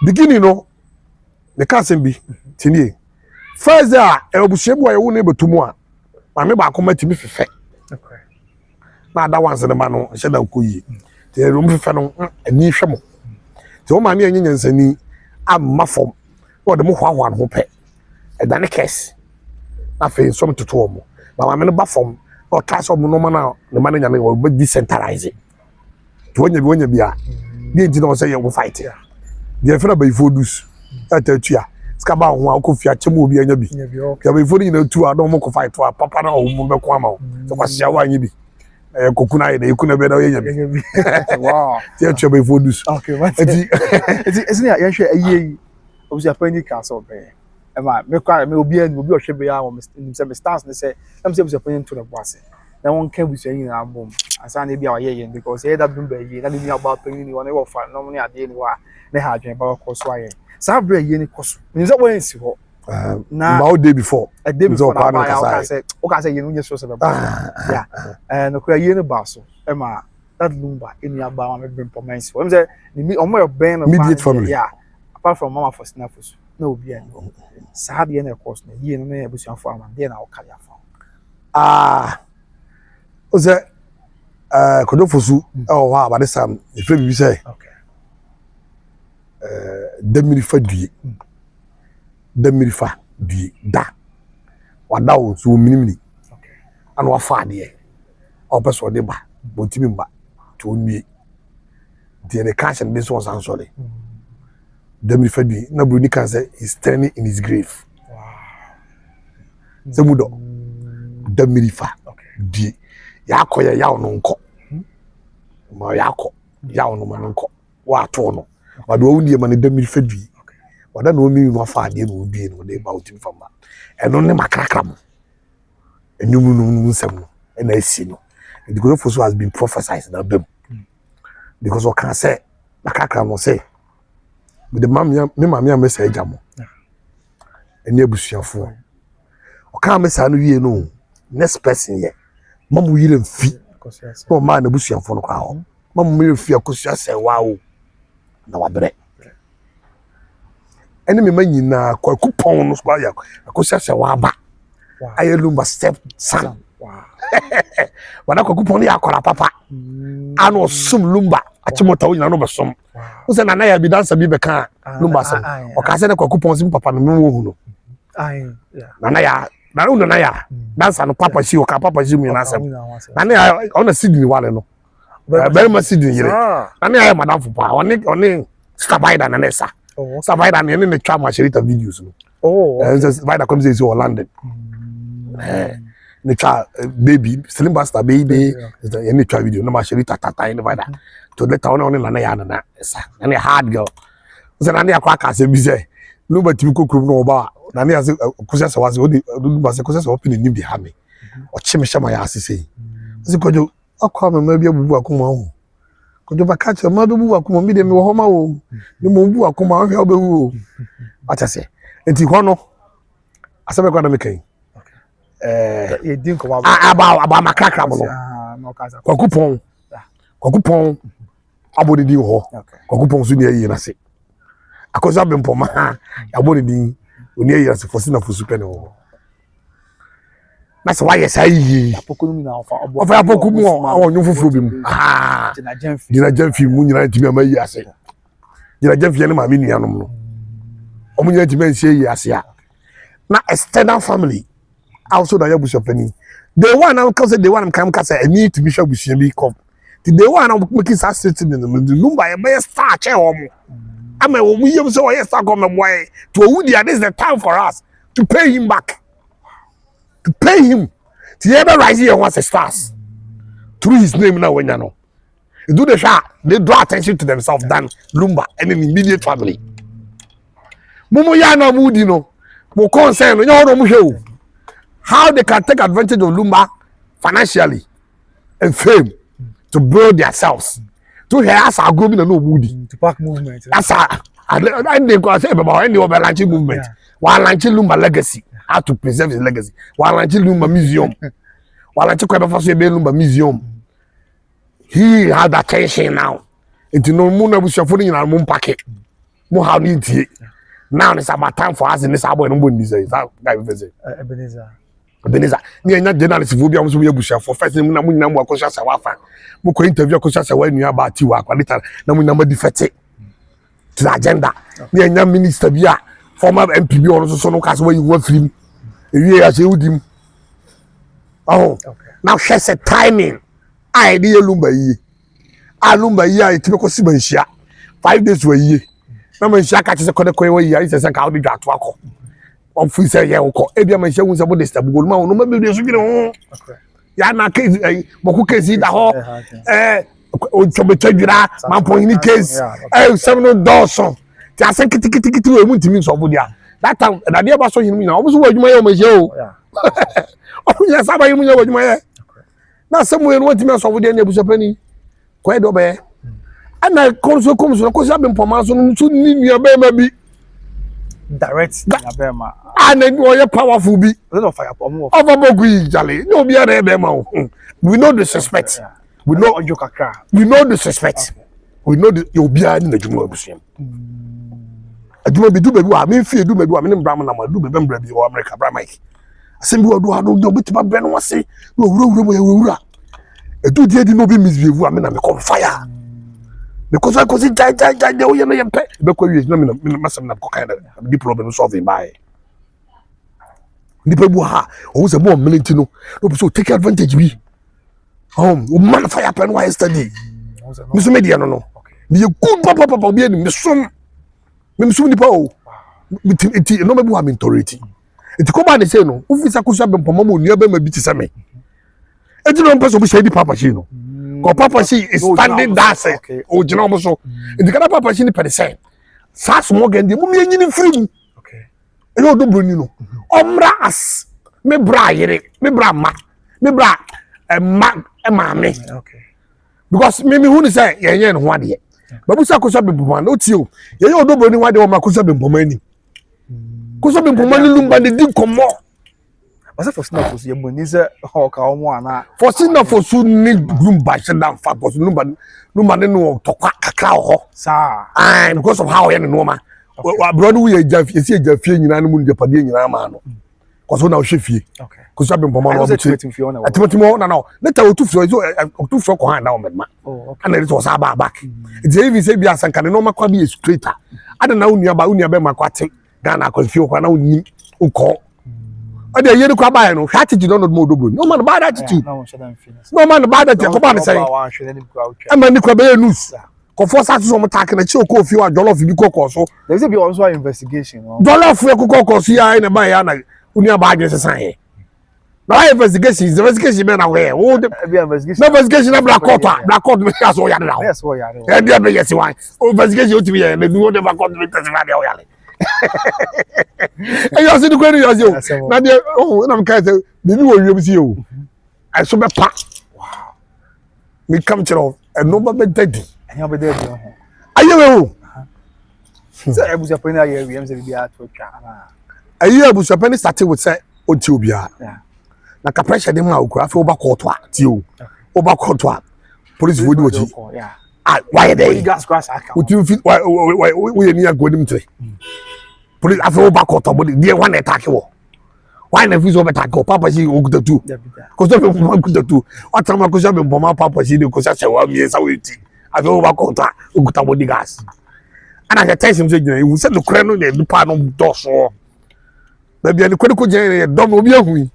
Beginning, no, the cousin be Tini. First, there, I will shame why I won't able to more. I remember I come to me for fact. Now, that one's the man who said, Uncle, the room for a new shamo. So, my Indians and me, I'm muffled. Or the more one who pay a done case. I feel some to two. But I'm in a bathroom or try some no man the manager will be decentralize it. To when you be a didn't know say you will fight here. The affair by Vodus at the chia. Scaba one could fiat Chimu be a yabi. You'll be fully in the two. I don't want to fight to a papa or Mumbaquamo. So what's your one you be? Kokuna, you couldn't be a wow. The chia by Vodus. Okay, what's it? Isn't it actually a year? Obviously, a penny castle bear. Emma, me obi o hwe be ya me stance ne say am say penny to the boss. Na won can be saying na bom. Asa na bia ye because he that been be ye na be about penny ni won e wo fa no ne ade ni wa ne ha adwen ba ko so aye. Sa bre ye ni koso. Ni say won si ho. Na about day before. A day before I say ye no nye so be yeah. No kura ye ni ba so. Emma that lumba eni aba ma me bring performance. Won say ni omo your ben immediate family. Yeah. Apart from mama for snaffles, no be any. Sabi and course, ye no me abusian for am then I'll carry a was that Kodofosu oh wow about this time if you say okay demirifa due da wada wo so minimini okay and wa fa de o person de ba bontimi mba to onwie the cash and this was answer demirifa due na Bruni can say he's turning in his grave wow semudo demirifa due yakoye yawo no nko ma yako yawo no ma nko wa to no wade wo ndie ma ne demirifa due wada no mi no fa de no due no de ba otim fama eno ne makrakra mo enum no nsem no na asi no the Kodofosu has been prophesied na bem because what can say makrakra mo say with the mammy message jamo eni abusuafo o ka message no wie no next person here mamu yire mfi no man abusuafo no kwa ho mamu yire mfi akosua se wow na wabre eni me manyina kwa kupon no kwa ya akosua se waba ayelumba step son wow wana kwa kupon ya akora papa ano sum lumba achimota wo nyina no besom wo se nana ya bi dansa bi beka lumba sam o ka se na kwa kupon sim papa no wo hu no nana ya nana ya dansa no papa shi o ka papa shi mu nyina sam nana ya ona Sydney wale no very much Sydney yire nana ya madam fupa oni Stabaida na nesa Stabaida ne ne twa ma sherita videos no Stabaida comes is London ne twa baby slim bastard baby ne twa video na ma sherita tata ne Stabaida to let ona nana ya na esa na hard girl so nana ya kwa ka se bi se no ba tibi kokrom no ba nana ya se kusa se wase odi ba se kusa se open ni bi ha me o chime shama ya asese se kojo akwa me ma bi abubu akoma ho kojo ba ka che ma do bubu akoma mi de me wo ho ma wo ni mo bubu akoma ho hwe obewu acha se enti ho no asabe kwa na me kan ye din ko aba makrakra mo no kwakupon abodi di ho kwakupon so ni ayi na se akosa bempoma ya boni din oni ayi ase fosi na fosu pene wo na se wa yes ayi apoko mi na ofa apoko mu o nyu foforo bi mu jina jamfi mu nyina timi amayi ase jina jamfi ne ma me nuanom no o mu nyina timi ansie yi ase a na extended family also da yabuso pani the one am cause the one am kam kasa I need to be sure busia bi come the one am make sa sitting in the lumba e be star che o mo ama wo mu yem so yes star come boy to wudi this is the time for us to pay him back to pay him to ever rise here once stars through his name now when you know do the shot they draw attention to themselves than lumba and an immediate family mumu ya na mudi no mo concern no nyo mo hwe how they can take advantage of lumba financially and fame to build themselves to hear us are going no mudi to pack movement that's and they go say about any over launching movement while launching lumba legacy how to preserve his legacy while launching lumba museum while launching kwebe so be lumba museum he had attention now into no mo na bushafo ni na mo mpake mo how ni tie now it's about time for us in this abo no bo ni say that guy be say Ebenezer ni enya journalist fo bia mo so ye bushafo first na mo nyina mo akosha sa wafa mo ko interview akosha sa wa nua ba ti wa kwalita na mo nyina ma defect to the agenda ni enya minister bia former MPB or so no case where you want film ewie ya se udim oh now she said timing I dey lumba yi alumba yi a tibe ko si banhia 5 days wa yi na manhia ka se kode koy wa yi se ka odi dwato akọ on fi se ye ukọ e bia manhia hu se bo disturb gol ma no ma be so gire ho ya na case boku case da ho o chobe tadwira man point ni case seven dawson ti asen kitikiti we mu ntimi so bo dia that time na dia ba so yin mu na obuso wa adwuma ye o manhia o o nya saba yin mu nya wa adwuma ye na samuel no ntimi so bo dia na ebuso pani ko e do be ana konso komso ko sabe mpoma so no ni nua be ma bi direct na be ma ana o ye powerful bi no fire pomo of abogu jale no bi ara be ma o we know the suspect we know ojo kakra we know the suspect we know the obi ani na djuma abusuam adjuma bi du be wa me fie du be wa me ne mbram na ma du be mbra bi o America bra Mike asem bi wo do ha do bitima be no wase no wura edu die di no bi misbehave am na me come fire because I cause jai de o ye no yempe be ko wi na me masam na ko kind of the problem solving by ni pe bu ha o se mo military no so take advantage bi o man fire plan why yesterday me so media no me good papa bi ni me so ni pa o it no me bu ha mentority it ko ba de say no o fi sa ko so be mpoma mo nua be ma bi ti se me e di no person bi say di papa she no ko papa she is standing there say o jina mo so e di kana papa she ni per se sa small gende mo me nyini free mu okay e yo do broni no omra as me bra yere me bra ma me okay because me hu ni say ye no ho ade babu sa ko so be boma no ti o ye yo do broni wa de o ma ko so be boma ni ko so be boma ni lumba de di komo asa for sina for ye boni se o ka o mo ana for sina for su ni lumba she dan fa for lumba ne no tokwa kakra ho sa because of how ye no ma abroad we ye jafie nyina no mu japade nyina ma no ko so na o hwefie okay ko so be mpoma no o atimotimo na later o tufio ko han na o medma oh okay ana it was aba back it even say bi asanka ne no makwa bi straighter ada na unia be makwate Ghana ko fie ko na unim uko ade yeri ko aba no attitude no mo dobro no man bad attitude no man bad attitude ko ba ne say e man ni ko be news ko force so mo take na chi o ko fie wa jollof bi ko so there is be also an investigation jollof e ko so ya na ba ya na unia ba adwe sesan he no investigation be na we o investigation na black court be ya so ya na yes wo ya e dia be yes why investigation o ti be ya na du o de black court be testify de o ya le e yo se du ko ni yo se o na de o na me ka se bi wo wiem si o I so be pa wow me come to e no be daddy anya be daddy ho aye we o se ebusa pani aye wiem se bi ato twa na aye ebusa pani started with say o ti obia na ka pressure dem na okura fe oba court a ti o oba court a police wo di oji why they gas crash account. Would you feel we near going to police after back out of body dear one attack you why never is over attack papa she go to two because the two what time because I'm bomb papa she because I say well yes I will tea I go back out of body gas and I tell him say you said the crown the pan of door so maybe any critical general don't will be a win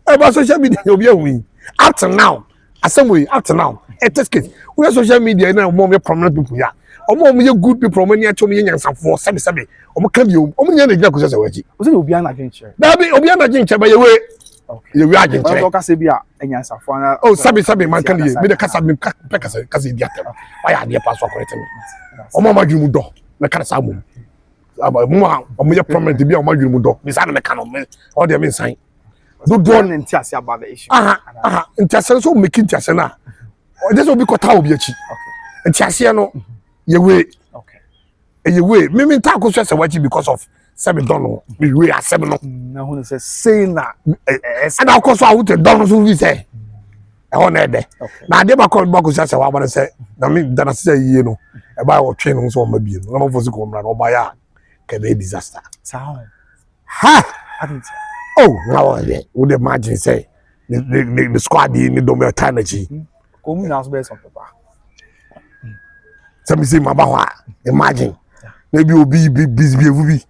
about social media will be a win up to now assembly up to now it is case we are social media now more prominent people ya omo ye good people omo nya chomo nya nsanfo sebe omo ka bi omo nya na gina ko sese waji o se obi ana ginche da bi obi ana ginche ba ye we ye we aginche o ka se bi a enya nsanfo na oh sebe man kan ye me de kasa me kasa di atem why are dey pass correct me omo ma dwumu do me kan sa mum aba mu omo ye prominent bi omo dwumu do me sa na me kan me all dey me nsan do don entiase about the issue entiase so make entiase na this will be kota obi achi entiase no ye we ye we me ta ko so wachi because of seven don me we are seven no na hu say saying na and of course I would don so we say e ho na ede na de ba ko so wa ba say na me da say yie no e ba wo twen no so ma bi no na mo fosi ko mra no ba ya ke be disaster sound ha adint oh now would imagine say the squad in the energy komu na so be some papa some say mama imagine maybe obi busy be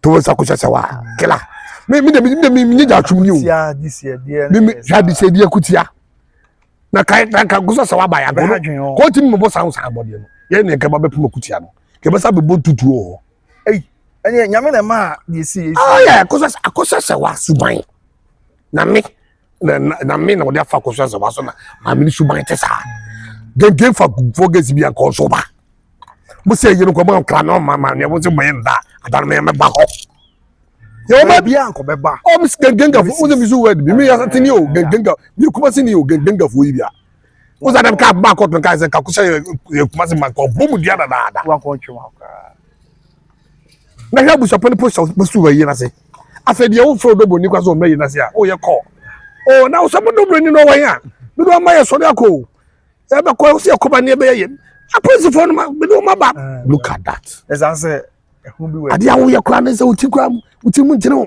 towards akosha sawa killer me ni ja twum ni o tia this year there me ja this year there kutia na kai gosa sawa ba ya go ko tim mo bosa sa body no ye ne ke ba be pum kutia no ke ba sa be bo tutu o enya nyame na ma dey see oh yeah akosha sawa suban na me na wo dey fa akosha sawa so na ma me suban te sa gen fa focus bi an ko so ba mo say you no ko ma kra no ma ne wo se mo yin da adan me ba ho yo ma bi an ko be ba o mis genga fo wo se mi so word bi mi ya satini o genga bi kuma se ni o genga fo yi bia wo za dem ka ba ko to ka se ka kusa kuma se ma ko bomu dia da wa ko ntwa ka na ya bu shapani po so wa yi na se afede wo fro do boni kwa so me yi na se a o ye ko o na wo so mo do boni no wa ya bi do ma ye so de ko e be ko se ko ba ne be ye a police phone ma be do ma ba look at that as I say who be we ade awo ye kra na se uti kra uti mu ntene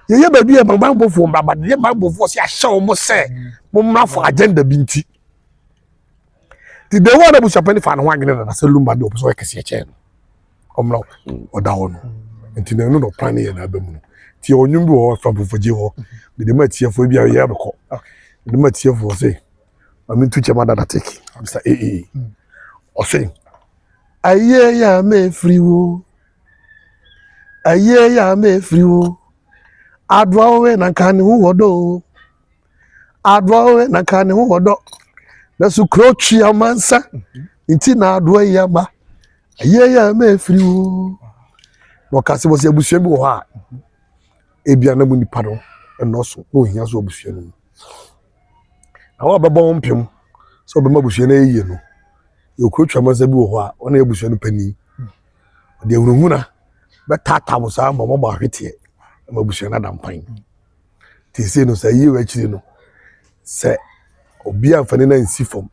ye ba bi e ban bo fo ba ye ban bo fo se a hye o mo se mo mra fo agenda bi nti ti de wo na bu shapani fa na ho agene na se lumba de o so e kese e che no omra o da ho no nti na no plan ye na ba mu ti onyum bi wo fa bo foje ho de de ma tie fo bi a ye be ko de ma tie fo se ami tu chema da take Mr. AA o say aye ya me friwo aye ya me friwo adwa we na kan hu wodo adwa we na kan hu wodo na su krochi amansa nti na adwa ya ma aye ya me friwo no kasi bo se abusua bi wo ha ebia na mu nipa no enoso no hia so abusua no na wa bebo mpem so be mabusua na yiye no yokrotwa amansa bi wo ho a ona abusua no pani de ewunuhuna be tata mo sa mo ba hwete mabusua na dampan ti se no sa yiye wa chiri no se obi amfani na nsi fom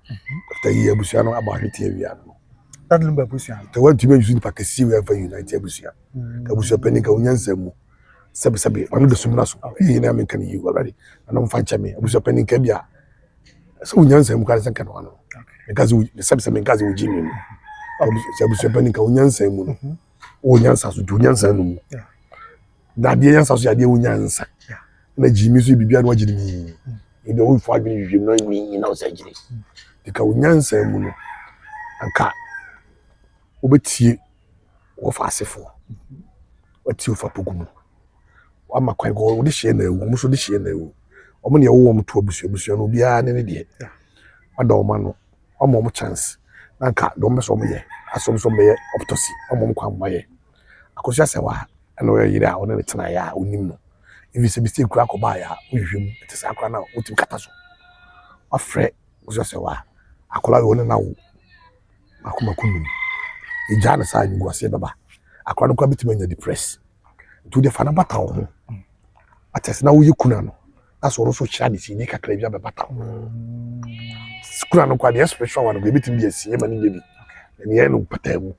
after yiye abusua no aba hwete awia no that lumba abusua te want to be using pakasi we for unite abusua abusua pani ka onyansa mu sabe anu de sumna so yi na men kan yi already anu mfa chame abusua pani ka bia so onyansa mu ka san kan no because sabe men kazi ujimi mu abusua pani ka onyansa mu no onyansa so onyansa no mu na de yansa so ya de onyansa na jimi so bibia no wagiri ni ide wo fo agiri hwem no ni na o sa giri de ka onyansa mu no anka obetie wo fa asefo wati ofa pogumu ama kwai go wo de hye na ewu muso de hye na ewu omo ne wo mo to abusua no bia ne de wada o ma no omo mo chance nanka do me so mo ye asom so me ye optosi omo mo kwa maye akosia se wa na o yire a wo ne tena ya onim no if se bi kura ko ba ya wo hwem te sa kura na wo tim kata so afre akosia se wa akola wo ne na wo akoma kunum ejana sa nyugo ase baba akola no kwa bitima nya depress to the fana bata wo atese na wo yikuna no aso ro so chira de si ni kakra bia be bata skura no kwa de special one go bitim bi asi e ma ni bi ni ye no pata mu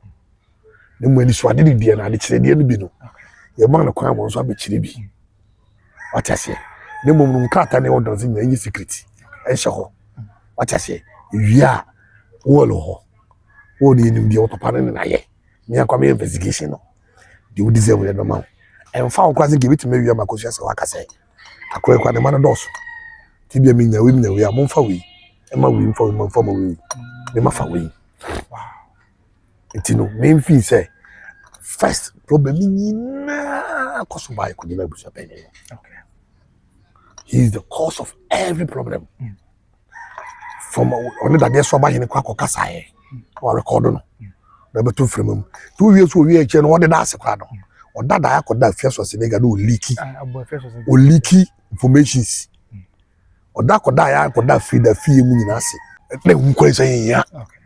ne mu ani so ade de die na ade chire de no bi no ye ma no kwa mo so abechire bi watase ne mu mu krata ne odon zi na yi secret e hye ho watase wia wo lo ho wo de ni bi o papa ne na ye me akwa me investigation no de wo deserve le no ma e mfa wo kwaze ge bitim wia ma ko so se wakase akwa kwa ne ma no dos tibia mi nya a mo mfa wi e ma wi mfa ma wi me ma fa wi wow itino me mfi say first problem ni na koso bai ko dina busa penye okay he is the cause of every problem from on that dey so ba hene kwa kokasa ye or record no na beto frame tu wi so wi e che no wo de da ase kwa no o dada ya ko da fie so se nega do leaky informations o da ko da ya ko da free da fie mu nyina ase na hu ko se yin ya okay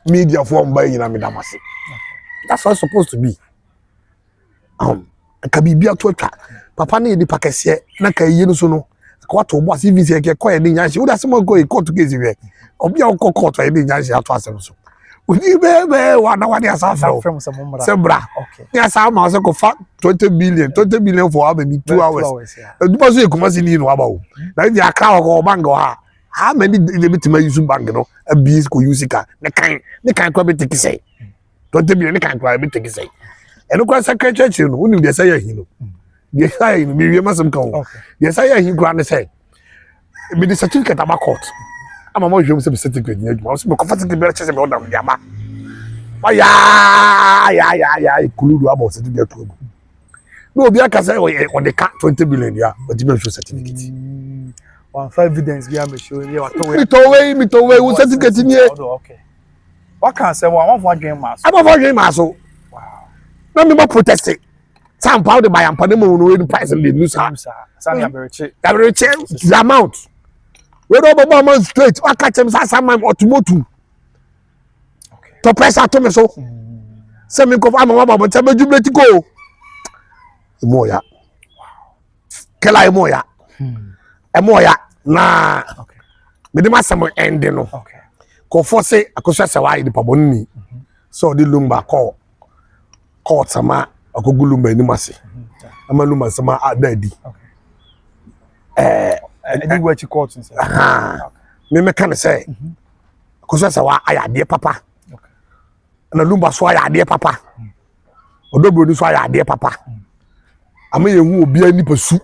media for mba yin na me da mase that's how it's supposed to be ka bibia to atwa papa na yedi pakese na ka yiye no so no ko to bo ase visa ke ko ye de nyanse wo da se mo go court case we obi a ko court ye de nyanse ato asem so uni bebe wana wani asafro sebra okay ya sa ma se ko fa 20 billion for how many 2 hours du ba so ekuma si ni no aba o na di aka ko bank ha how many de bitima use bank no abi ko use ka ne kan ko be take say 20 billion ne kan ko be take say eno kwa secretary no uni de say ya hi no de say no mi wi masem kan o de say ya hi kwa ne say be the certificate about court ama mo hwem se certificate ni adwuma so be comfortable be chese be order ya ma ya ikuludu about certificate to no obi aka say on the 20 billion ya but be show certificate one five evidence be am show here what me to we wo certificate ni okay what can say one for adwen maso ama for adwen maso wow na me ba protest some pound by am pane mo no price dey lose ha some ya bereche the amount we do baba man straight wa catch him sa man automotive okay to pressure to me so say me ko am baba but me jubilate go emoya wow kela emoya emoya na okay me de masam end no okay ko force akoso se wa di pabonni so di lumba call sama akogulumba ni mase ama lumba sama adadi okay any way to court say me can say akoso se wa ayade papa okay na lumba so ayade papa odobro ni so ayade papa ama yehu obi ani pasu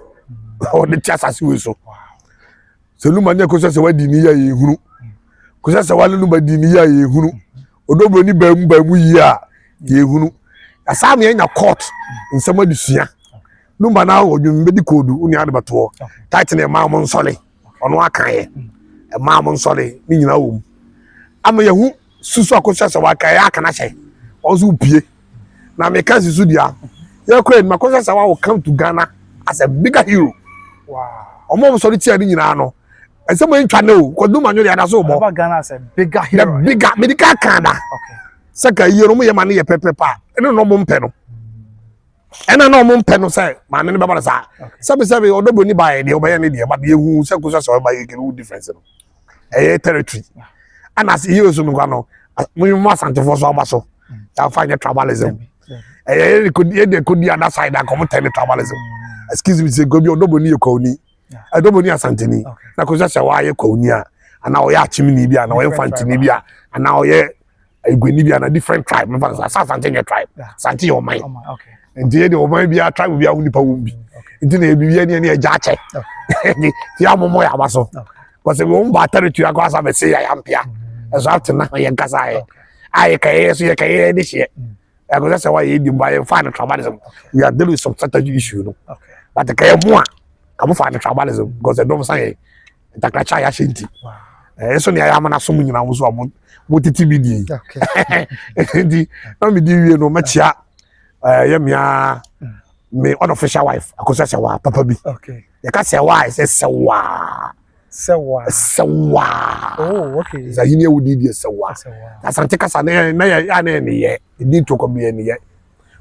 o de tiasase we so se lumba ni akoso se wa di ni ya yehuru akoso se wa lumba di ni ya yehuru odobro ni ba mu yi a yehuru asam ye nya court nsema dusua lumba na odwum be di kodu uni ade bato title e ma mo nsole ono aka ye e ma mo nsole ni nyina wo ama yehu susu akoso se wa ka ya aka na hye ozo pie na me kan susu dia ye ko en makoso se wa will come to Ghana as a bigger hero wow omo mo sori tia ni nyina no ese mo ntwa na o ko duma nyo ya da so bo Ghana as a bigger hero the bigger medical Canada okay saka yero mo ye ma ne ye pepepa ene no mo mpe no ena no mo mpe no say ma ne be ba sa sabe odobo ni ba ye de obaye ne de ba de hu se ko so ba ye ke difference no territory and as here so no no mo asante for so ba so ya find tribalism de ko di other side and come tell tribalism excuse me say go bi odobo ni ye ko ni odobo ni asante ni na ko so wa ye ko ni a ana o ya achimini bi ana o ye fantini bi ana o ye egweni bi ana different tribe me fa sa asante your tribe asante your mind okay nti de o man bi a tribe bi a woni pa wo bi nti na ebi bi ne eja ache ti amomo ya baso because we won ba territory akwa sa be say ya yampia eso atena ye nkasa ye ai ka ye so ye ka ye de hye I go say why you dey buy fan tribalism we are dealing with some strategy issue no okay but ka ye mo a ka mo fan tribalism because they don't say takracha ya shinti eso ne ya amana so mu nyina wo so mo titi bi di okay ndi na me di wie no machia ye mia me unofficial wife akoso se wa papa bi okay ye ka se wa se sewa oh okay za hini wudi di sewa asante kasa na ya na ne ye di to ko bi ne ye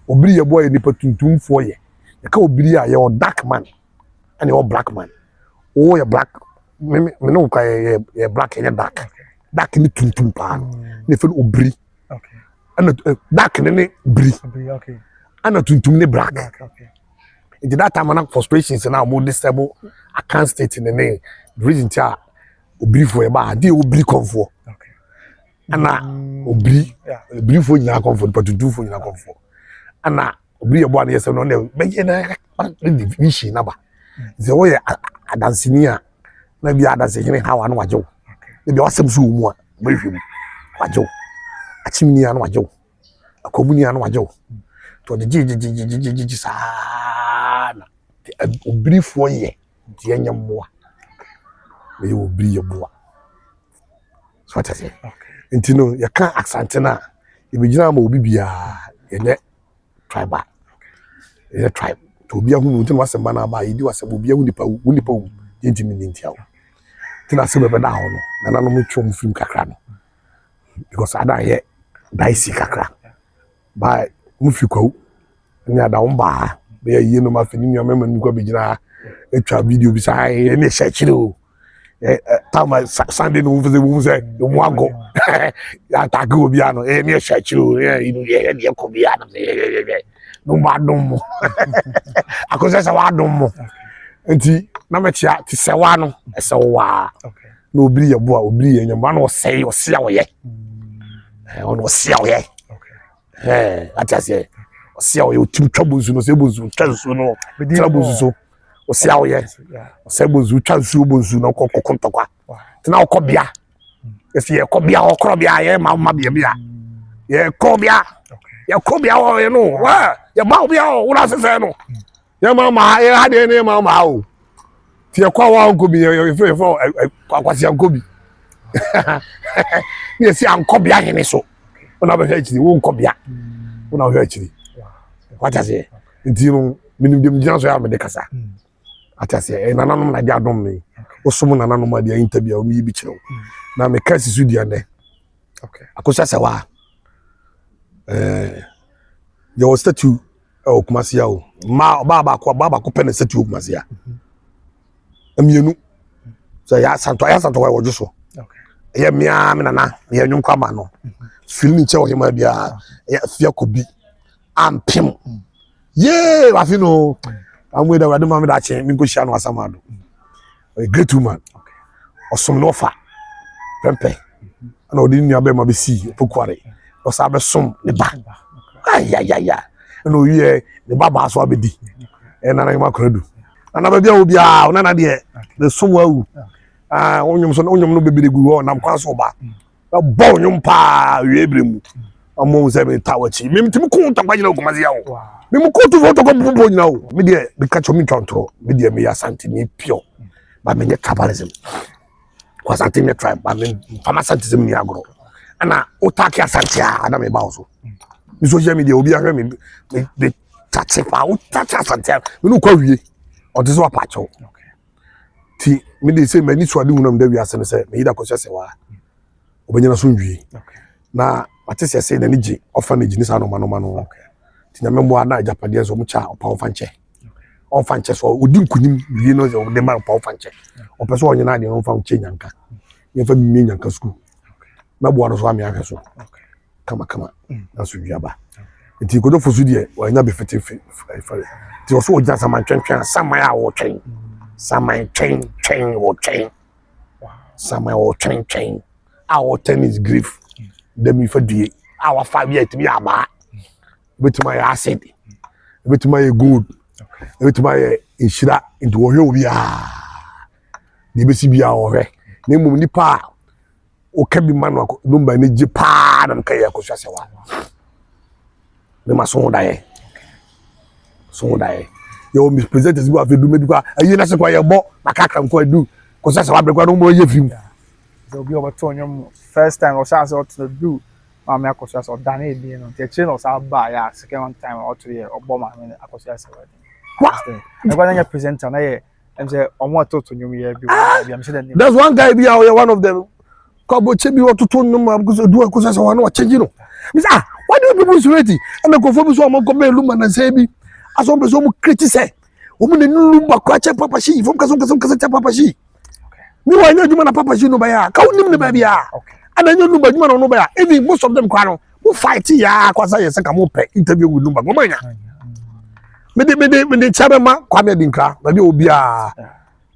obiri ye boy ni patuntumfo ye ka obiri a ye o dark man and your black man oh ya black me no kwa ya black ya dark dark ni tuntum pa ne fe obri Okay. ana dark ne bri Okay. ana tuntum ne black Okay. in that time na frustrations na mo disable I can't state in the name the reason tia obri for e ba dey obri comfort Okay. ana obri obri for nyina comfort but do for nyina comfort ana obri e bo na yesa no na be ye na division na ba ze wo ye adansini a na bi adansini hawa no wajo bi wasem so mu a be hwem wajo achimni an wajo akobuni an wajo to de ji sana obri fo ye ti enya mmoa me yo obri ye boa so what I say nti no ya kan accent na e be gina ma obi bia ye ne tribal ye tribe to obi ahunu nti wasem ba na ba yi di wasem obi ahu nipa wu nti mi nti awo tina se be da ho no na na no mu twom film kakra no because ada ye daisi kakra ba mu fi kwawu ni ada umba be ye no ma fini nwa mema nkwa be gina etwa video bi sai ne shachiri o tama Sunday no mu say mu ago ya tagi obi ano ne shachiri o ye ko bi ano no ba dum mo akosa sa wa dum mo nti na metia ti se wa no ese wa na obiri ye bo a obiri ye nyama na o sei o sia wo ye ono sia wo ye atase o sia wo ye o tim twabozu no se bozu twansu no twabozu so o sia wo ye o se bozu twansu bozu no kokontokwa tina o kobia efi ye kobia o krobia ye ma bia ye kobia ye kobia o ye no wa ye ba obia o wona sese no ye ma ye hade ne ma o ti ye kwa wa nkobi ye fo akwasi nkobi ni si ankobia hene so ona be hachiri wo nkobia ona hwe achiri kwatase nti no minim dem gina so ya me de kasa atase nananom na dia dom me osum nananom dia interview o mi bi kire na me kasi su dia ne akosa se wa your statue o Kumasi ya o ma baba ko pen statue o Kumasi ya amienu so ya santo wa wojo so ya mia me nana ya nwum kwama no feeling che o hema bia ya fia kobi ampem ye afi no amwe da wade ma me da che mi ko hia no asamado a great woman osom no fa pempe na odi nua be ma be si pokware o sa be som ne ba ya no ye ne baba so abedi na na ma kradu na ba bia obi a na na de the som wa wu onyum no bebere gu ho nam kwa so ba bo onyum pa wiebremu amo se me tawachi me mtim ko ntagba gina Kumasi ya o me mu ko to foto ko bubo gina o me de me ka chomi twonto me de me ya santi ni pure ba me nye tribalism kwa santi me tribe ba me pharmaceuticism ni agro ana otaki asanti a na me ba so mi social media obi ahwe me tache pa otaki asanti me no kwa wie o de so apacho ti me de say mani so ade hunam da wi ase ne say me yida ko se wa obanyana so nwie na atese say na niji orphanage ni sa no mano ti na membo na japade so mu cha opa ofanche so odi nkunim wie no so de ma opa ofanche opeso onyina de onfa nche nyanka ye fa mi nyanka school na bo no so ami ahwe so kama na so wiaba nti ko do fosu de wa nya be fete ti so oja saman twentwen saman a wo twen saman twen wo twen saman wo twen our tennis grief dem ifa die our 5 years to be aba betima ya acid betima ya good betima ya inshira into wo hwe obi ni besi bia wo hwe na mum nipa o ka bi manu numba ni ji pa na nka ya ko hwase wa me ma so dae yo mi presenters bi afi du medical ayi na se kwa ye bo makaka nko adu ko hwase wa bre kwa no mo ye film so bi obatonyo first time o sa so to do mama akosia so dane e bi no te che no sa ba ya second time o to ye ogbo ma me akosia se wedding e gwa na presenter na ye em say omo to nyum ye bi am say that there's one guy be one of them kobo che bi ototo nyum am ko do akosia se wa no change no me say why do people so ready and go for so omo ko be lu man say bi aso be so mu criticize Omu ne lumba kwa che papa shi fom kasa che papa shi mi wa nya djuma na papa shi no ba ya ka unim ne ba bia ana nya lumba djuma no ba ya even most of them kwa no mo fight ya kwa sa yesa ka mo pe interview with lumba mo nya me de chabema kwa me dinkra ba bi obia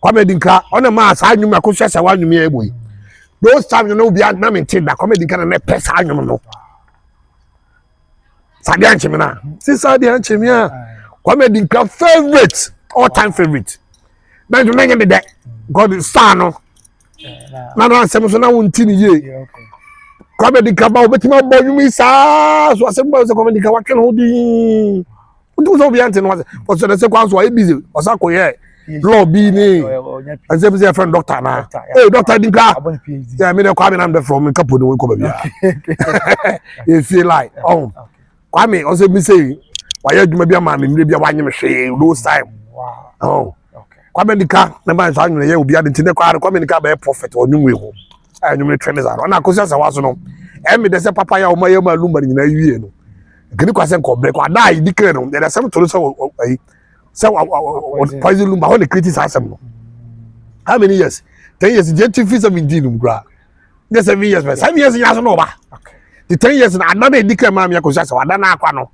kwa me dinkra ona ma sa anwum akohwa sa wa anwum ya eboyi those time no obia na me tin da kwa me dinkra na pe sa anwum no sadi anchemi na si sadi anchemi a kwa me dinkra favorite all time favorite na do nanya me de god star no na na asem so na wonti ni ye kwa me dinkra ba obetima bo nwumi sa so asem ba so kwa me dinkra wa twen ho di ndu so bi ante no for so say kwa so e busy o sa ko ye law bi ni asem say friend doctor na eh doctor dinkra yeah me de kwa me na am from kapo no ko ba bia e feel like oh kwa me o say me say wa ya djuma bia ma me mire bia wa nyem hwe those time Wow. oh kwa me dika na ba so anwene ye obi ade ntine kwa me dika ba prophet onwumwe ho anwumwe trend za na akosia sa wa so no e me de say papa ya o ma ye ma lumba nyina wie no gini kwa sen ko break kwa dai dikre no there some to so poison lumba when the critics asem no how many years 10 years je fi 17 no gra just 7 years 7 years ya so no ba the 10 years na adana dikre ma me akosia sa adana akwa no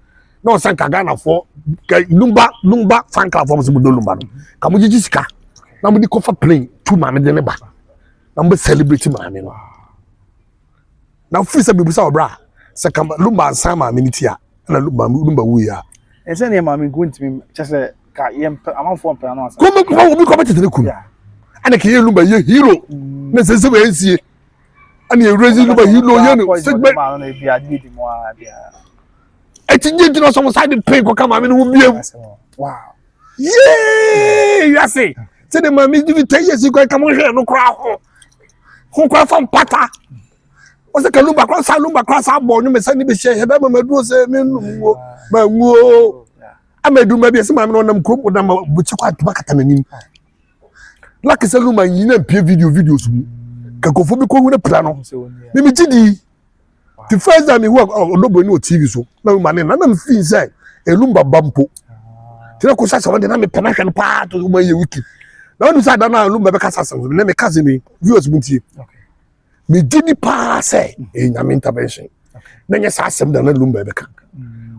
no san ka Ghana for lumba fan club for mo do lumba no ka mo jiji sika na mo di kofa plane two ma me de ne ba na mo celebrate ma me no na free se bibusa obra se ka lumba san ma me ni tia na lumba wu ya e se ne ma me go ntimi chese ka yem amanfo mpa na asa ko obi ko betete ku ana ke ye lumba ye hero na se se ba ensie ana ye raise lumba hero ye no se gbe ma no bi adi di mo a bia etinje no so side pain ko kama me no biem wow yeah you say say the mama give 10 years ko kama hwe no kra ho kwa fam pata o se ka lumba kwa sa bo no me sa ni be hye he da mama duro se me nuwo ma nguo amadu ma bi se mama no nam krom da ma buchi kwa tuba kata nanim la ke se lumba yina pie videos mu ka kofo bi ko hu na pra no me gidi the first time we work odobo ni o TV so na ma ne na me feel say elumba bampo tira ko sasa wonde na me pena hwe no pa to ma ye wiki na wonu sa da na elumba be kasa sam na me kaze ni viewers buntie me gidi pa say nyame intervention na nya sa asem da na elumba be ka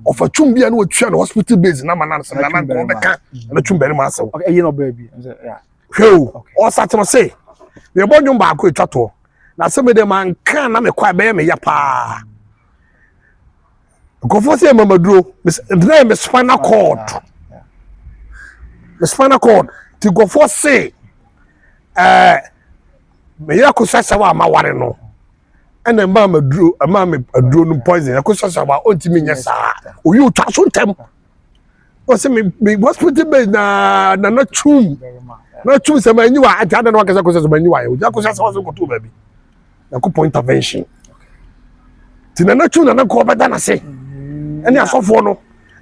ofa chumbia na otwa na hospital base na ma na sam na ko be ka na chumba ni ma asem okay you know baby yeah hwe o sa temo say me bo nyum ba ko etwa to na se me de man kan na me kwa be me ya pa ko fo se mamaduro me spinal cord the spinal cord ti go fo se me ya ko sasa wa ma ware no ena ma me aduro no poison ko sasa wa ontimi nya sa o yu twa so ntem o se me hospital base na chum se ma nyi wa ati ada no akasa ko sasa ma nyi wa ya o ja ko sasa wa so ko to baby na ko point intervention tinana chu na ko beda na se ene asofo no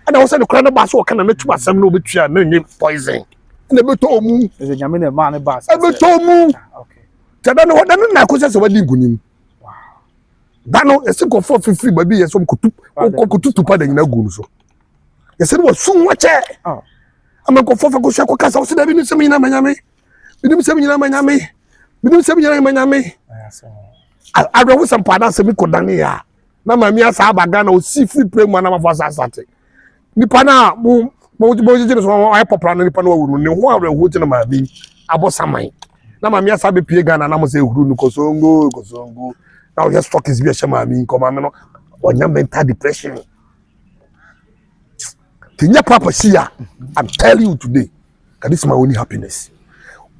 ana wo se ne kra na ba so o kana na chu asem na obetua na nyi poison na beto mu e nyame ne ma ne ba e beto mu okay tada no na ko se wadi nkunim wow dano ese ko for free ba bi yeso ko tutupa da nyina gu so ese wo sun wache ama ko for ko sha ko kasa wo se da bi ni se nyina manyame bi ni se nyina manyame agro wo sampa na se mi ko dane ya na mami asa abaga na o si free play mu na ma for sasate nipa na mo jiji so ay popra na nipa na wo ne ho awre ho tina ma bi abosaman na mami asa be pie Ghana na mo se huru no kosongo now your stock is be shama mi ko mami no onya mental depression tinya papa sia I'm telling you today that this is my only happiness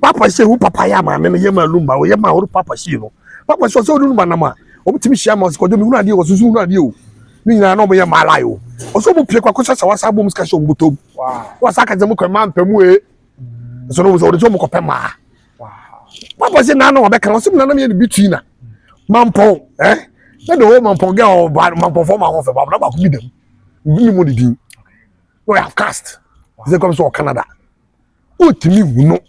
papa sia who papa ya mami no ye ma lumba o ye ma who papa sia no papa so lumba na ma o timi hia ma ko jomi hu na de o susu hu na de o ni nyina na mo ye mala yo o so mo pie kwa ko sasa wasa bom ska sho mbutom wow wasa ka jemu ko ma mpamu so no so de mo ko pema wow papa se na na obeka o sim na na me ni bitui na mampo na de o mampo ga o mampo fo ma ho fe ba na ba ku bidam ni mo di din we have cast ze come so Canada o timi hu no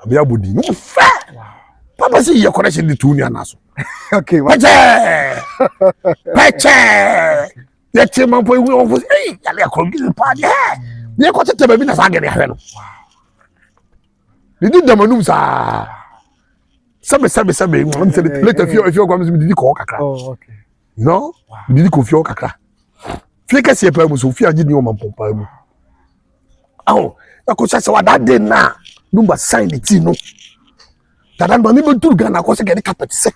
abia bodi no fa papa se ye connection di tu ni anaso okay peche ye ti mampo wi o fo yale ko gi pa de Ye ko tete ba bi na sa gene ahwe no. Didi damanum sa. Sabe. Mo say later if you go me didi ko kakra. Oh, okay. You know? Didi ko fio kakra. Fie ka se pa mu so fie agi ni o mampompa mu. Aho, ko say wa that day na number sign the thing no. That man me do Ghana ko say get carpet set.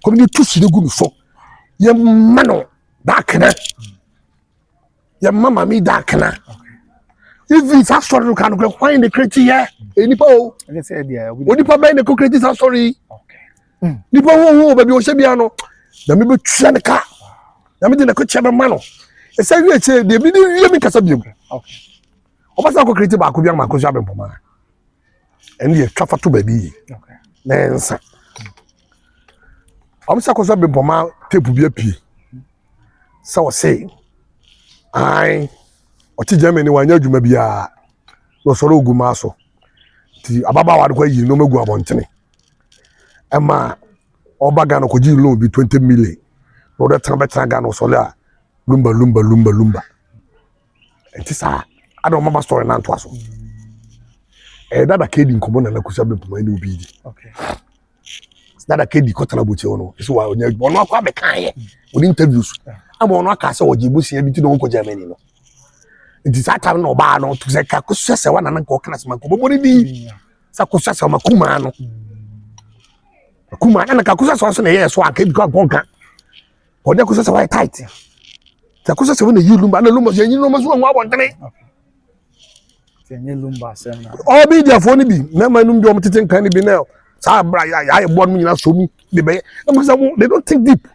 Ko me tu shi de gu mi so. Ye mano da kana. Ye mama mi da kana. Even that story you can go find the creative here. Nipa o. I can say there. Nipa be na ko creative that story. Okay. Nipa wo ba bi o she bia no. Na me be tua ne ka. Na me de na ko che be ma no. E say we che de bi ni mi kasa biem. Okay. O ba sa ko creative ba ko bia ma ko sha be mpoma. En ye twafa to ba bi. Okay. Na ensa. O sa ko sha be mpoma tape bi apie. Sa o say ai Oti Germany wanya adwuma bia no soro oguma so ti ababa wa ko yi no magu abontene ema obaga no ko ji loan bi 20 million no de tan betra ga no solo a lumba enti sa ado mama story na nto aso dada kedi nkomo na kusa be puma ni obi di Okay. dada kedi ko tana boche ono so wa onya ono akwa be kan ye oni interviews ama ono aka se oji busia bi ti no ko Germany no. Nti sa time no ba no to say ka kusese wana na ko kana sema ko bobo di sa kusese makuma no kuma na ka kusese so na yeso aka bi ko gonka ko de kusese wa tight sa kusese wona yi lumba na lumba yin no maso nwa bontene Tenye lumba sem na. o bi dia fo ni bi na manum bi o mtete kan ni bi na sa bra ya ye bod mu nyina so mu de be they don't think deep.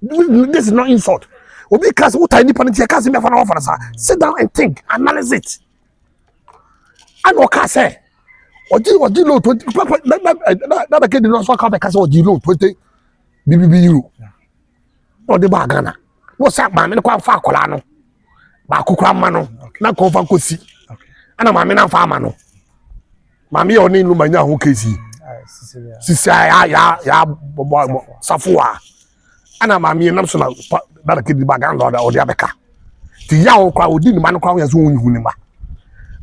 This is not insult. Obi cast what tiny pan here cast me for offer sir. Sit down and think, analyze it. And what say? Oji low 20 that kid no so come cast oji low 20 BBB euro. No de ba Ghana. No say ma me kwa fa akola no. Ba kokura ma no. Na ko fa kosi. Ana ma me na fa ma no. Ma me oni lu manya ho kesi. Sisi ya bobo safua. Ana ma me nam so na that kid the bagan lord or the abeka ti ya o kwa odi ni man kwa ya so onyu ni ma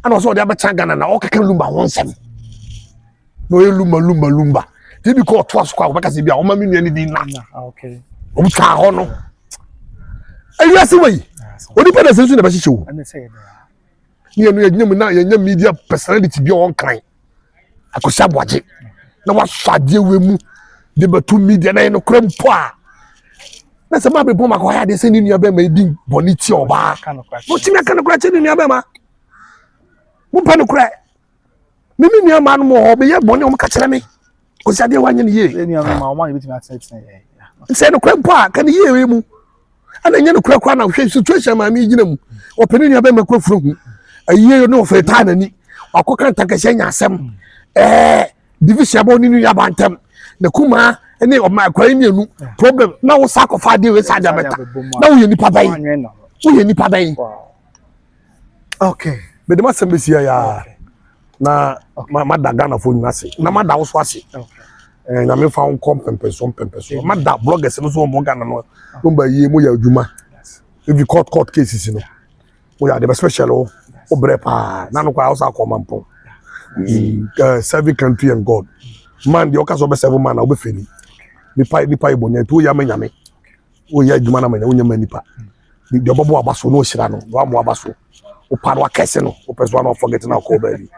ana so the abeka Ghana na o keke lumba wonsem no ye lumba ti bi ko to aso kwa obeka se bia o ma me nua ni di na Okay. o twa ho no ayi ase wey odi pe na sensu na ba hihye wo And say ni enu yanyam na yanyam media personality bi on kan akosia boaje na wa swade we mu de batu media na no kram po a na se ma be poma ko ya de se ni nua be ma di boni ti oba mo ti me kan kura che ni nua be ma mo pa no kura me nua ma no mo be ye boni o mo ka kire me ko sia de wanye ni ye ni ama o man betimi atse ye. se no kura po a kan ye we mu ana nya no kura na hwe situation ma me gina mu o pe ni nua be ma kura furu hu ayiye no fe ta na ni akokan takashe nya asem division ba oni nua ba ntem na kuma ene o ma kwa enu problem na wo sakofa de we saja beta na wo ye nipa bai wo ye nipa bai Okay. be de masem be sia ya na ma da Ghana fo nyina se na ma da wo so ase na me fa won pempeso ma da bloggers no so mo Ghana no number ye mo ya adwuma if you court cases no mo ya de special o brepa na no kwa house akomampo serving country and God man the okaso be 7 man na obefeni nipa ibonya to ya manyame o ya adwuma na manya onya manipa the obobo abaso no hira no wa mo abaso o paro akese no o person no forget na call baby.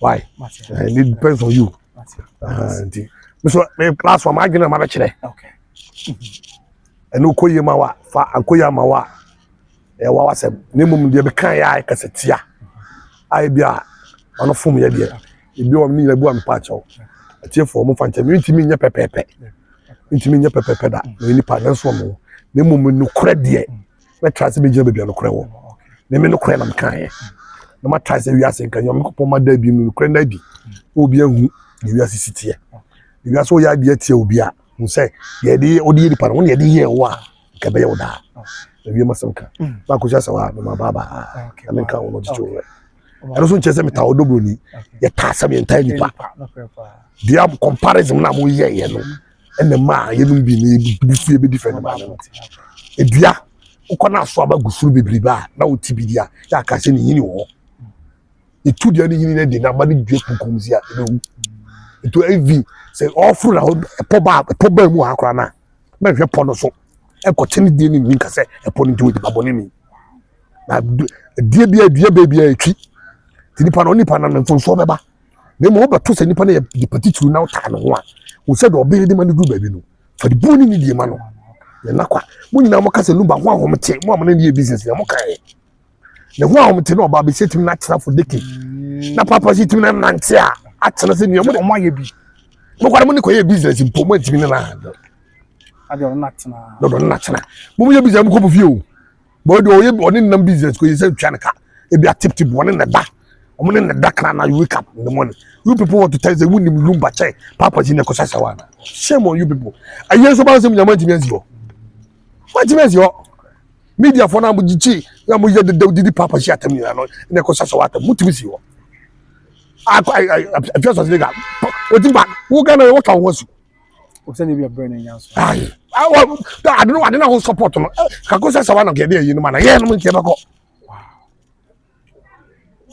Why and it depends on you so me class one agina ma be kire Okay. and okoye ma wa fa ankoye ma wa wa wasem ne mum de be kan ya kasetia ai bia ono fom ya de ebi o mi na bu am pa chawo atie for mo fanche mi ntimi nya pepepe da no ni pa nso mo ne mum no kura de na trase be je be bia no kura wo ne me no kura na kan ye na ma trase wi ase kan yo me ko ma da bi no kura na di obi ahu ni wi ase sitie ni aso ya de atie obi a hu se ye de odi di pa no ye de ye wa ka be ye oda na wi ma samka ba ko jasa wa ma baba na kan wo jicho ero so nchese meta odobro ni ye ta asem ye ntai nipa dia comparison na mo ye no ene ma ye no bi ni bufu be different ma no edua ukona so aba gusuru bebriba na otibidia ya ka se ni yini wo itu dia ni hini na de na ba ni dwe kunkum si a e be wu itu evi say all fruit na po ba mu akora na ma hwe po no so e ko tene die ni nka say e po ni di babone ni na die bia bia etwi ti nipa no nipa na mfonso beba na mo ba to say nipa na di partiture na uta no ho a wo say do obe de ma ni du ba bi no for the boni ni die ma no na kwa mo nyina mo kase lumba ho ahomte mo amana ni business na mo kai na ho ahomte na oba be setim na tira for deke na papa setim na nante a atena se niam mo aye bi mo kwara mo ni koye business mpo mo timi na ade on natna do natena mo ye business mo ko fie o bo do ye oni nam business ko ye se twa nka e bi atip woni na da o mo ne na da kana na you wake up in the morning you people want to tell the win lumba che papa ji ne ko sasa wana shame on you people ayen so ba se nyama timi anzi yo what means yo media for na mo gichi na mo ye de didi papa shi atam ni no ne ko sasa wata mutimi si yo I just as legal. What in back? Who can I work on was? o se ne bi abrɛ na nya so I don't know. I don't know support. Kako say sawana get there, you know, man. Yeah, no, Kebako.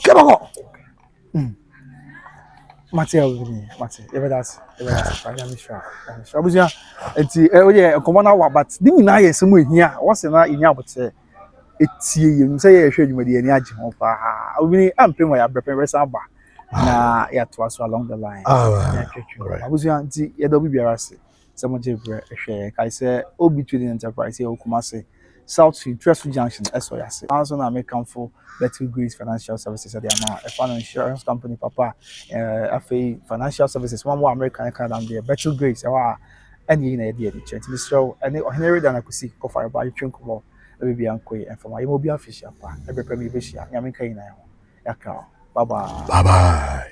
Kebako. Mateo bi Mateo e be das I am sure abuzia enti o ye komo na wa but di nyina ye semu ehia wo se na ehia bote etie ye nse ye hwe adwumadi ani age ho pa obi ni ampem wa ya brepen resa ba na ya to aso along the line Right. abuzia nti ye do bibiara se se mo je bre hwe kai se obi trading enterprise e okumase South Sea Trust Junction eso ya se also na make comfort Better Grace Financial Services at the amount a fund insurance company papa FA financial services one more American Canada there Better Grace any in idea the church this show and Henry than I could see cover by you think about baby uncle and for my mobile official every premier bishop Yaminka in ya bye bye. Bye bye.